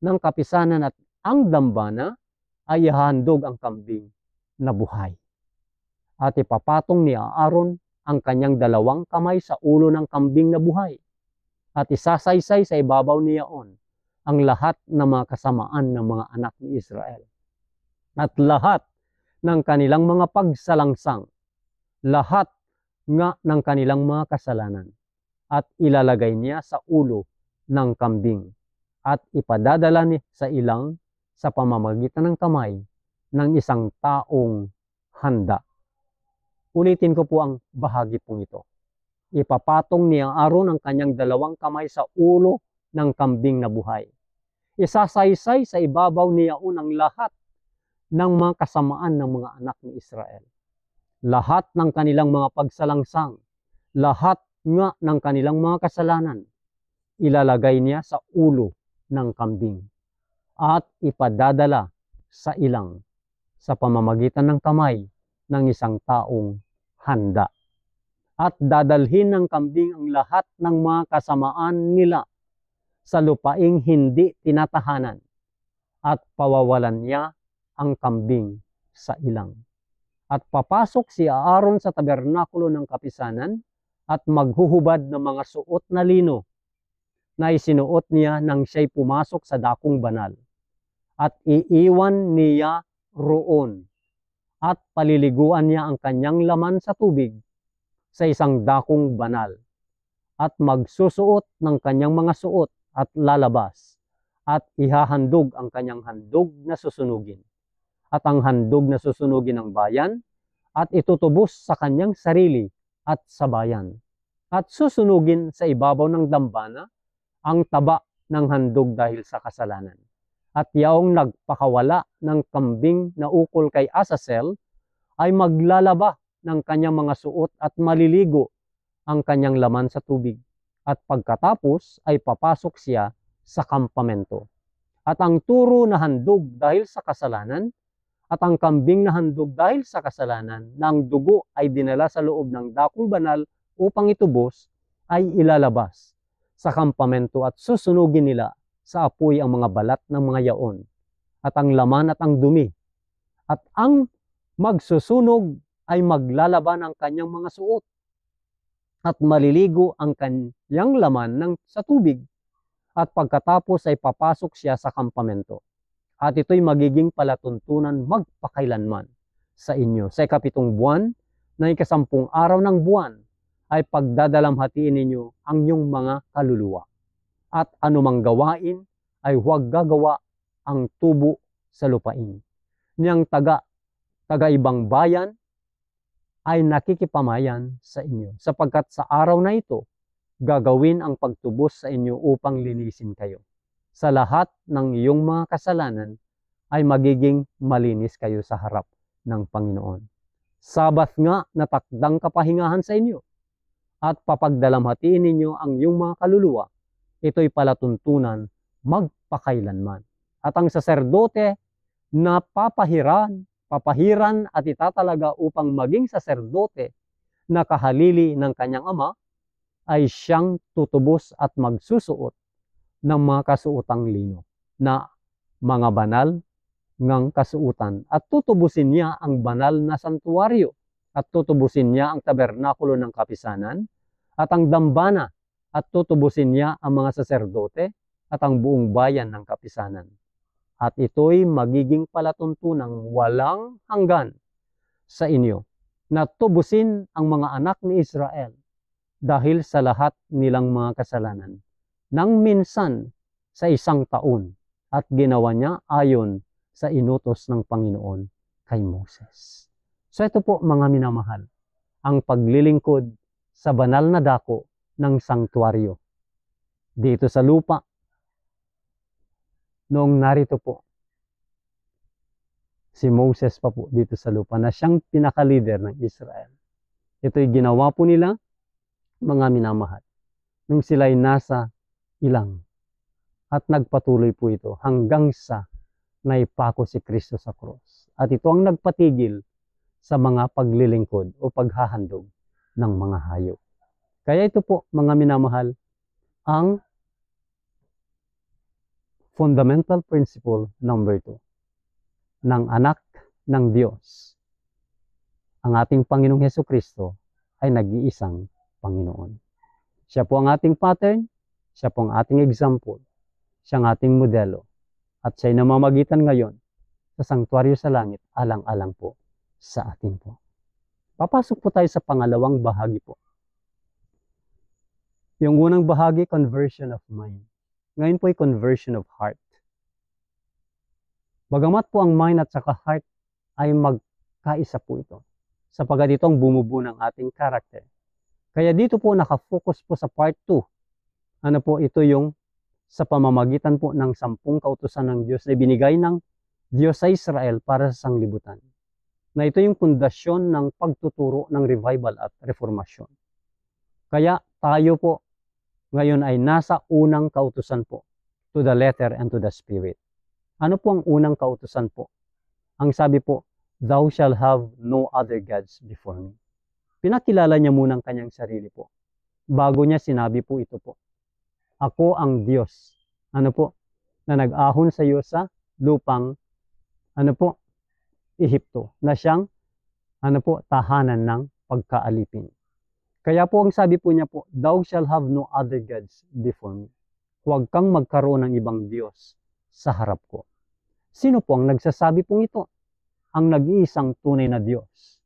ng kapisanan at ang dambana, ay ihahandog ang kambing na buhay. At ipapatong ni Aaron ang kanyang 2 kamay sa ulo ng kambing na buhay at isasaysay sa ibabaw niyaon ang lahat ng mga kasamaan ng mga anak ni Israel at lahat ng kanilang mga pagsalangsang, lahat nga ng kanilang mga kasalanan, at ilalagay niya sa ulo ng kambing at ipadadala niya sa ilang sa pamamagitan ng kamay ng isang taong handa. Ulitin ko po ang bahagi pong ito. Ipapatong ni Aaron ang kanyang 2 kamay sa ulo ng kambing na buhay. Isasaysay sa ibabaw niyaon ang lahat ng mga kasamaan ng mga anak ni Israel. Lahat ng kanilang mga pagsalangsang, lahat nga ng kanilang mga kasalanan, ilalagay niya sa ulo ng kambing. at ipadadala sa ilang sa pamamagitan ng kamay ng isang taong handa. At dadalhin ng kambing ang lahat ng mga kasamaan nila sa lupaing hindi tinatahanan at pawawalan niya ang kambing sa ilang. At papasok si Aaron sa tabernakulo ng kapisanan at maghuhubad ng mga suot na lino na isinuot niya nang siya'y pumasok sa dakong banal. At iiwan niya roon at paliliguan niya ang kanyang laman sa tubig sa isang dakong banal at magsusuot ng kanyang mga suot at lalabas at ihahandog ang kanyang handog na susunugin at ang handog na susunugin ng bayan at itutubos sa kanyang sarili at sa bayan at susunugin sa ibabaw ng dambana ang taba ng handog dahil sa kasalanan. At yaong nagpakawala ng kambing na ukol kay Azazel ay maglalaba ng kanyang mga suot at maliligo ang kanyang laman sa tubig. At pagkatapos ay papasok siya sa kampamento. At ang turo na handog dahil sa kasalanan at ang kambing na handog dahil sa kasalanan na ang dugo ay dinala sa loob ng dakong banal upang itubos ay ilalabas sa kampamento at susunugin nila sa apoy ang mga balat ng mga yaon at ang laman at ang dumi. At ang magsusunog ay maglalaba ng kanyang mga suot at maliligo ang kanyang laman sa tubig at pagkatapos ay papasok siya sa kampamento. At ito'y magiging palatuntunan magpakailanman sa inyo. Sa ikapitong buwan na ikasampung araw ng buwan ay pagdadalamhatiin ninyo ang inyong mga kaluluwa. At anumang gawain ay huwag gagawa ang tubo sa lupain. Niyang taga-ibang bayan ay nakikipamayan sa inyo, sapagkat sa araw na ito, gagawin ang pagtubos sa inyo upang linisin kayo. Sa lahat ng iyong mga kasalanan ay magiging malinis kayo sa harap ng Panginoon. Sabat nga na takdang kapahingahan sa inyo at papagdalamhatiin ninyo ang iyong mga kaluluwa. Ito'y palatuntunan magpakailanman. At ang saserdote na papahiran at itatalaga upang maging saserdote na kahalili ng kanyang ama ay siyang tutubos at magsusuot ng mga kasuotang lino na mga banal ngang kasuutan at tutubusin niya ang banal na santuaryo at tutubusin niya ang tabernakulo ng kapisanan at ang dambana at tutubusin niya ang mga saserdote at ang buong bayan ng kapisanan. At ito'y magiging palatuntunang walang hanggan sa inyo na tubusin ang mga anak ni Israel dahil sa lahat nilang mga kasalanan nang minsan sa isang taon at ginawa niya ayon sa inutos ng Panginoon kay Moses. So ito po mga minamahal, ang paglilingkod sa banal na dako ng sanktuaryo dito sa lupa. Noong narito po si Moses pa po dito sa lupa na siyang pinaka-leader ng Israel. Ito'y ginawa po nila, mga minamahal, nung sila'y nasa ilang. At nagpatuloy po ito hanggang sa naipako si Kristo sa cross. At ito ang nagpatigil sa mga paglilingkod o paghahandog ng mga hayop. Kaya ito po, mga minamahal, ang fundamental principle number 2 ng anak ng Diyos. Ang ating Panginoong Hesukristo ay nag-iisang Panginoon. Siya po ang ating pattern, siya po ang ating example, siya ang ating modelo, at siya'y namamagitan ngayon sa sanktuaryo sa langit, alang-alang po sa atin po. Papasok po tayo sa pangalawang bahagi po. Yung unang bahagi, conversion of mind. Ngayon po ay conversion of heart. Bagamat po ang mind at saka heart ay magkaisa po ito, sapagkat ito ang bumubuo ng ating character. Kaya dito po nakafocus po sa part 2. Ano po ito yung sa pamamagitan po ng 10 kautusan ng Diyos na binigay ng Diyos sa Israel para sa sanglibutan. Na ito yung pundasyon ng pagtuturo ng revival at reformasyon. Kaya tayo po ngayon ay nasa unang kautusan po, to the letter and to the spirit. Ano po ang unang kautusan po? Ang sabi po, "Thou shall have no other gods before me." Pinakilala niya muna ang kanyang sarili po. Bago niya sinabi po ito po, "Ako ang Diyos." Ano po? Na nag-ahon sa iyo sa lupang, ano po, Ehipto, na siyang, ano po, tahanan ng pagkaalipin. Kaya po ang sabi po niya po, "Thou shall have no other gods before me." Huwag kang magkaroon ng ibang Diyos sa harap ko. Sino po ang nagsasabi pong ito? Ang nag-iisang tunay na Diyos,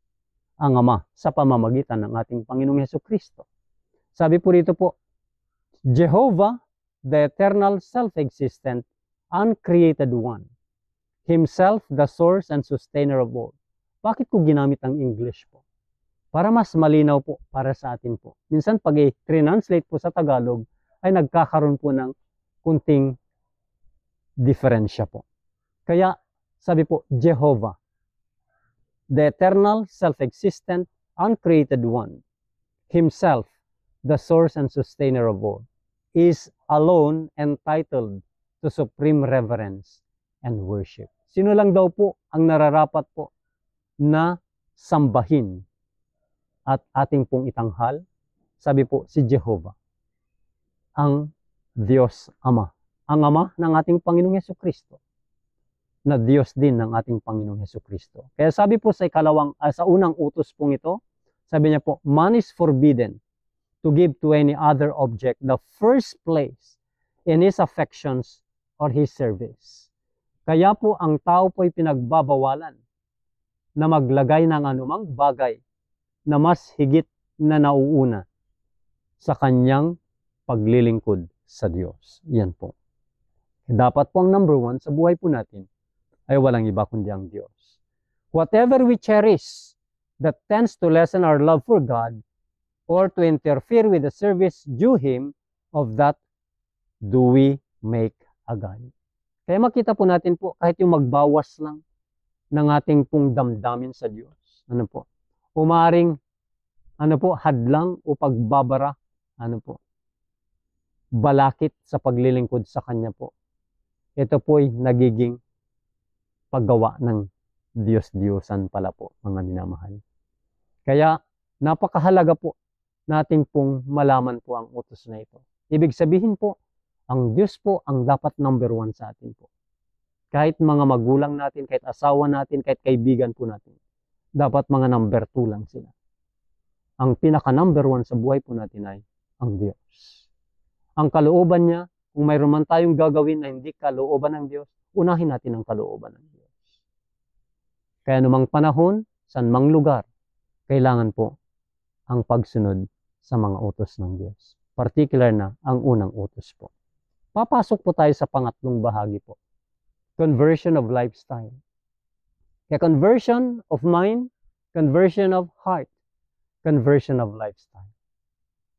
ang Ama, sa pamamagitan ng ating Panginoong Hesukristo. Sabi po rito po, Jehovah, the eternal, self-existent, uncreated one, Himself the source and sustainer of all. Bakit ko ginamit ang English po? Para mas malinaw po para sa atin po. Minsan pag i-translate po sa Tagalog, ay nagkakaroon po ng kunting diferensya po. Kaya sabi po, Jehovah, the eternal, self-existent, uncreated one, Himself, the source and sustainer of all, is alone entitled to supreme reverence and worship. Sino lang daw po ang nararapat po na sambahin at ating pong itanghal? Sabi po, si Jehovah, ang Diyos Ama. Ang Ama ng ating Panginoong Hesukristo, na Diyos din ng ating Panginoong Hesukristo. Kaya sabi po sa sa unang utos pong ito, sabi niya po, "Man is forbidden to give to any other object the first place in his affections or his service." Kaya po ang tao po ay pinagbabawalan na maglagay ng anumang bagay na mas higit na nauuna sa kanyang paglilingkod sa Diyos. Yan po. Dapat po ang number one sa buhay po natin ay walang iba kundi ang Diyos. Whatever we cherish that tends to lessen our love for God or to interfere with the service due Him, of that do we make a God. Kaya makita po natin po, kahit yung magbawas lang ng ating pong damdamin sa Diyos, ano po, umaring, ano po, hadlang o pagbabara, ano po, balakit sa paglilingkod sa Kanya po. Ito po ay nagiging paggawa ng Diyos-Diyosan pala po, mga minamahal. Kaya napakahalaga po nating pong malaman po ang utos na ito. Ibig sabihin po, ang Diyos po ang dapat number one sa atin po. Kahit mga magulang natin, kahit asawa natin, kahit kaibigan po natin, dapat mga number two lang sila. Ang pinaka number one sa buhay po natin ay ang Diyos. Ang kalooban niya, kung mayroon man tayong gagawin na hindi kalooban ng Diyos, unahin natin ang kalooban ng Diyos. Kaya anumang panahon, saan mang lugar, kailangan po ang pagsunod sa mga utos ng Diyos. Particular na ang unang utos po. Papasok po tayo sa pangatlong bahagi po. Conversion of lifestyle. Kaya conversion of mind, conversion of heart, conversion of lifestyle.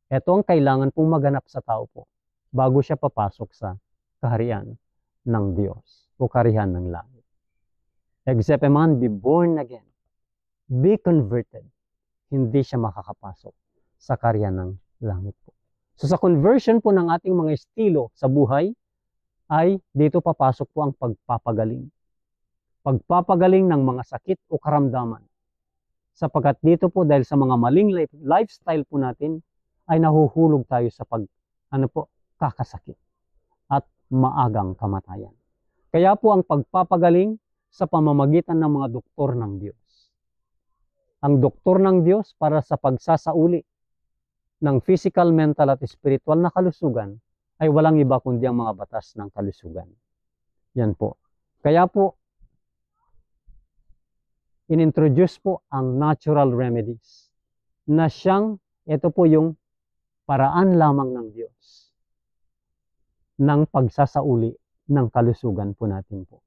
Ito ang kailangan pong maganap sa tao po bago siya papasok sa kaharian ng Diyos o kaharian ng langit. Except a man be born again, be converted, hindi siya makakapasok sa kaharian ng langit po. So sa conversion po ng ating mga estilo sa buhay, ay dito papasok po ang pagpapagaling. Pagpapagaling ng mga sakit o karamdaman. Sapagkat dito po dahil sa mga maling lifestyle po natin, ay nahuhulog tayo sa kakasakit at maagang kamatayan. Kaya po ang pagpapagaling sa pamamagitan ng mga doktor ng Diyos. Ang doktor ng Diyos para sa pagsasauli ng physical, mental at spiritual na kalusugan ay walang iba kundi ang mga batas ng kalusugan. Yan po. Kaya po, inintroduce po ang natural remedies na siyang, ito po yung paraan lamang ng Diyos ng pagsasauli ng kalusugan po natin po.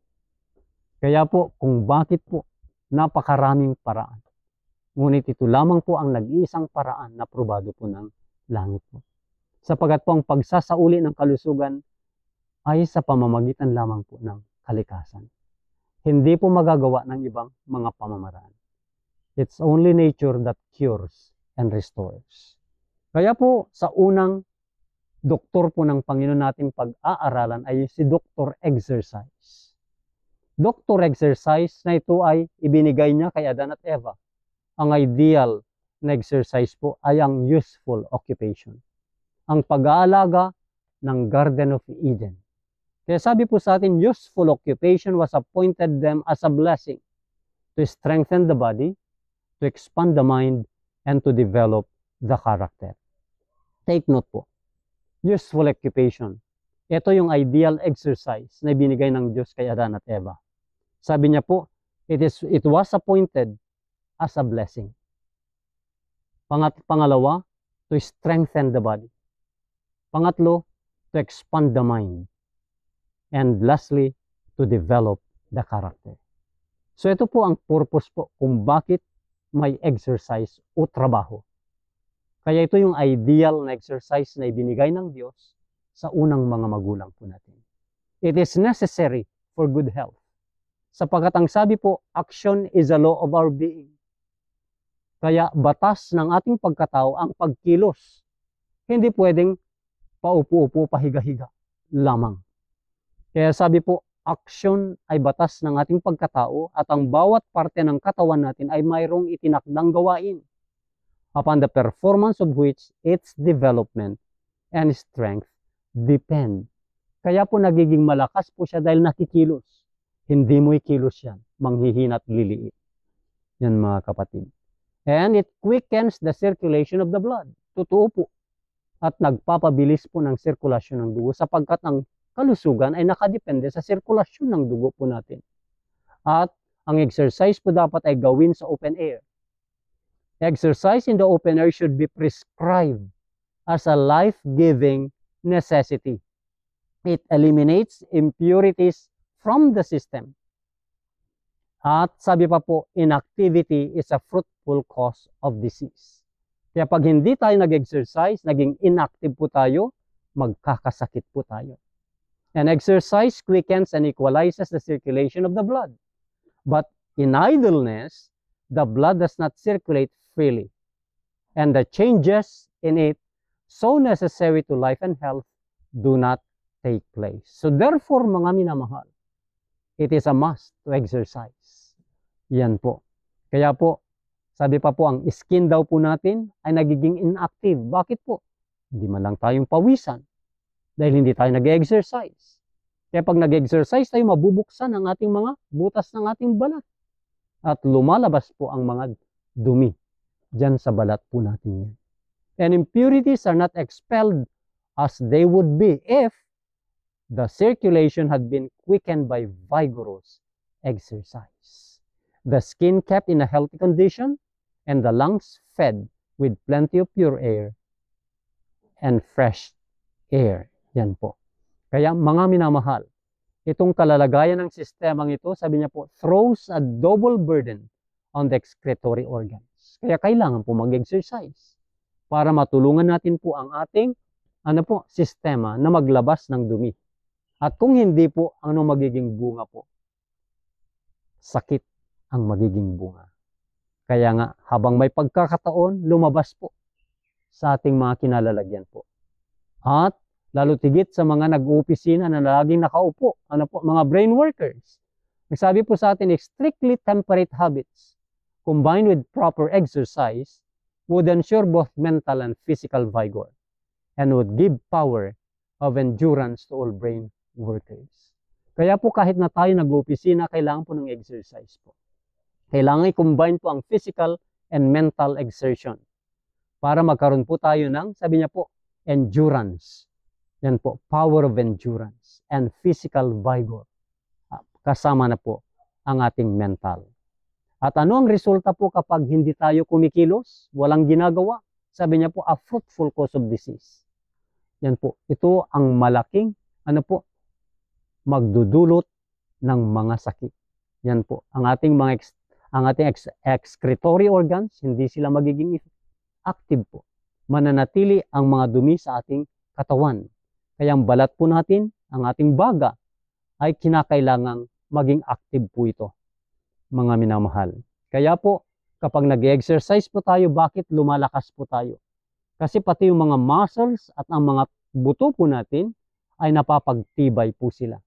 Kaya po, kung bakit po, napakaraming paraan. Ngunit ito lamang po ang nag-iisang paraan na probado po ng langit po. Sapagat po ang pagsasauli ng kalusugan ay sa pamamagitan lamang po ng kalikasan. Hindi po magagawa ng ibang mga pamamaraan. It's only nature that cures and restores. Kaya po sa unang doktor po ng Panginoon nating pag-aaralan ay si Dr. Exercise. doctor exercise na ito ay ibinigay niya kay Adan at Eva. Ang ideal na exercise po ay ang useful occupation. Ang pag-aalaga ng Garden of Eden. Kaya sabi po sa atin, useful occupation was appointed them as a blessing to strengthen the body, to expand the mind, and to develop the character. Take note po, useful occupation. Ito yung ideal exercise na binigay ng Diyos kay Adan at Eva. Sabi niya po, it was appointed as a blessing. Pangalawa, to strengthen the body. Pangatlo, to expand the mind. And lastly, to develop the character. So ito po ang purpose po kung bakit may exercise o trabaho. Kaya ito yung ideal na exercise na ibinigay ng Diyos sa unang mga magulang po natin. It is necessary for good health. Sapagkat ang sabi po, action is a law of our being. Kaya batas ng ating pagkatao ang pagkilos. Hindi pwedeng paupo-upo, pahiga-higa lamang. Kaya sabi po, action ay batas ng ating pagkatao at ang bawat parte ng katawan natin ay mayroong itinakdang gawain upon the performance of which its development and strength depend. Kaya po nagiging malakas po siya dahil nakikilos. Hindi mo ikilos yan, manghihina at liliit. Yan mga kapatid. And it quickens the circulation of the blood. Totoo po. At nagpapabilis po ng sirkulasyon ng dugo sapagkat ang kalusugan ay nakadepende sa sirkulasyon ng dugo po natin. At ang exercise po dapat ay gawin sa open air. Exercise in the open air should be prescribed as a life-giving necessity. It eliminates impurities from the system. At sabi pa po, inactivity is a fruitful cause of disease. Kaya pag hindi tayo nag-exercise, naging inactive po tayo, magkakasakit po tayo. And exercise quickens and equalizes the circulation of the blood. But in idleness, the blood does not circulate freely. And the changes in it, so necessary to life and health, do not take place. So therefore, mga minamahal, it is a must to exercise. Yan po. Kaya po, sabi pa po, ang skin daw po natin ay nagiging inactive. Bakit po? Hindi man lang tayong pawisan. Dahil hindi tayo nag-exercise. Kaya pag nag-exercise tayo, mabubuksan ang ating mga butas ng ating balat. At lumalabas po ang mga dumi dyan sa balat po natin yan. And impurities are not expelled as they would be if the circulation had been quickened by vigorous exercise. The skin kept in a healthy condition and the lungs fed with plenty of pure air and fresh air. Yan po. Kaya mga minamahal, itong kalalagayan ng sistemang ito, sabi niya po, throws a double burden on the excretory organs. Kaya kailangan po mag-exercise para matulungan natin po ang ating sistema na maglabas ng dumi. At kung hindi po, ano magiging bunga po? Sakit ang magiging bunga. Kaya nga, habang may pagkakataon, lumabas po sa ating mga kinalalagyan po. At lalo tigit sa mga nag-uopisina na laging nakaupo, mga brain workers. Nagsabi po sa atin, strictly temperate habits combined with proper exercise would ensure both mental and physical vigor and would give power of endurance to all brain workers. Kaya po kahit na tayo nag-uopisina, kailangan po ng exercise po. Kailangan i-combine po ang physical and mental exertion para magkaroon po tayo ng, sabi niya po, endurance. Yan po, power of endurance and physical vigor. Kasama na po ang ating mental. At ano ang resulta po kapag hindi tayo kumikilos, walang ginagawa? Sabi niya po, a fruitful cause of disease. Yan po, ito ang malaking, magdudulot ng mga sakit. Yan po, ang ating excretory organs, hindi sila magiging active po. Mananatili ang mga dumi sa ating katawan. Kaya ang balat po natin, ang ating baga, ay kinakailangang maging active po ito, mga minamahal. Kaya po, kapag nag-exercise po tayo, bakit lumalakas po tayo? Kasi pati yung mga muscles at ang mga buto po natin ay napapagtibay po sila.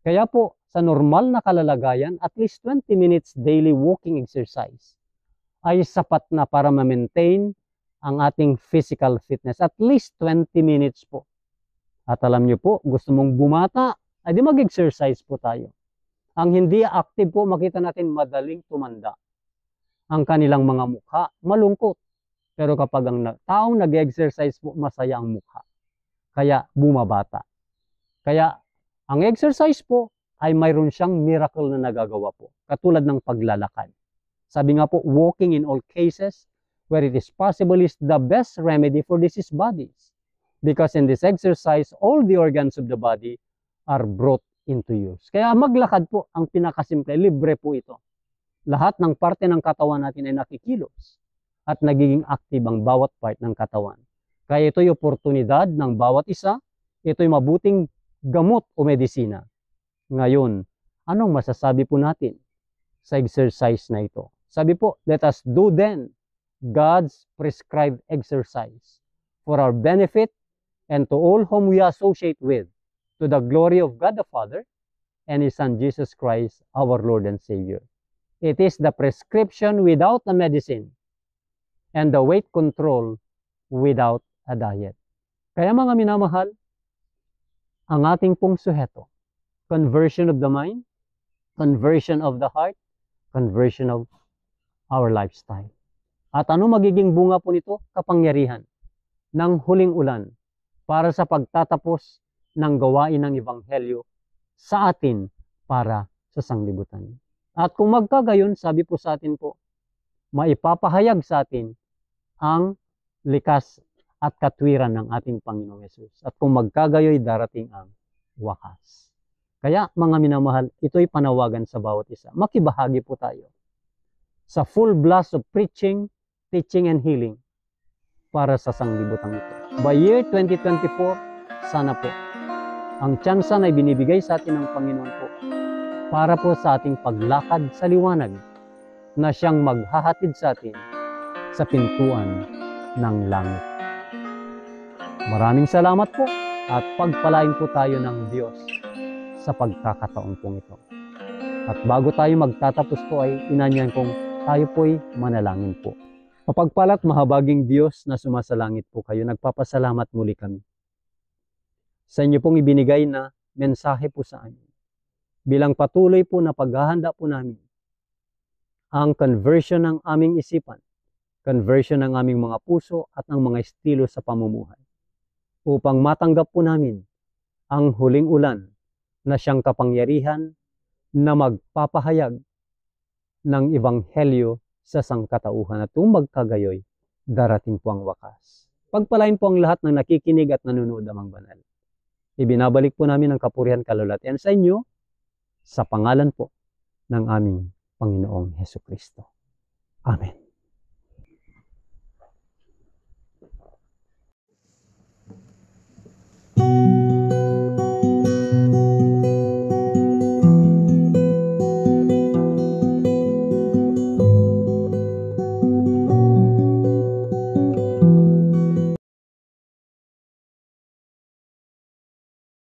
Kaya po, sa normal na kalalagayan, at least 20 minutes daily walking exercise ay sapat na para ma-maintain ang ating physical fitness. At least 20 minutes po. At alam nyo po, gusto mong bumata, ay di mag-exercise po tayo. Ang hindi active po, makita natin madaling tumanda. Ang kanilang mga mukha, malungkot. Pero kapag ang taong nag-exercise po, masaya ang mukha. Kaya bumabata. Kaya ang exercise po ay mayroon siyang miracle na nagagawa po. Katulad ng paglalakad. Sabi nga po, walking in all cases where it is possible is the best remedy for diseased bodies. Because in this exercise, all the organs of the body are brought into use. Kaya maglakad po, ang pinakasimple, libre po ito. Lahat ng parte ng katawan natin ay nakikilos at nagiging active ang bawat part ng katawan. Kaya ito'y oportunidad ng bawat isa, ito'y mabuting gamot o medisina. Ngayon, anong masasabi po natin sa exercise na ito? Sabi po, let us do then God's prescribed exercise for our benefit and to all whom we associate with, to the glory of God the Father and His Son Jesus Christ, our Lord and Savior. It is the prescription without a medicine and the weight control without a diet. Kaya mga minamahal, ang ating pong suheto, conversion of the mind, conversion of the heart, conversion of our lifestyle. At ano magiging bunga po nito? Kapangyarihan ng huling ulan para sa pagtatapos ng gawain ng Ebanghelyo sa atin para sa sanglibutan. At kung magkagayon, sabi po sa atin po, maipapahayag sa atin ang likas at katwiran ng ating Panginoong Yesus. At kung magkagayoy, darating ang wakas. Kaya mga minamahal, ito'y panawagan sa bawat isa. Makibahagi po tayo sa full blast of preaching, teaching, and healing para sa sanglibutan ito. By year 2024, sana po, ang tsansa na ibinibigay sa atin ng Panginoon po para po sa ating paglakad sa liwanag na siyang maghahatid sa atin sa pintuan ng langit. Maraming salamat po at pagpalain po tayo ng Diyos sa pagkakataon pong ito. At bago tayo magtatapos po ay inanyan kong tayo po'y manalangin po. Mapagpalat mahabaging Diyos na sumasalangit po kayo, nagpapasalamat muli kami sa inyo pong ibinigay na mensahe po sa amin. Bilang patuloy po na paghahanda po namin ang conversion ng aming isipan, conversion ng aming mga puso at ng mga estilo sa pamumuhay upang matanggap po namin ang huling ulan na siyang kapangyarihan na magpapahayag ng Ebanghelyo sa sangkatauhan at kung magkagayoy, darating po ang wakas. Pagpalain po ang lahat ng nakikinig at nanonood amang banal. Ibinabalik po namin ang kapurihan, kalulatian sa inyo sa pangalan po ng aming Panginoong Hesukristo. Amen.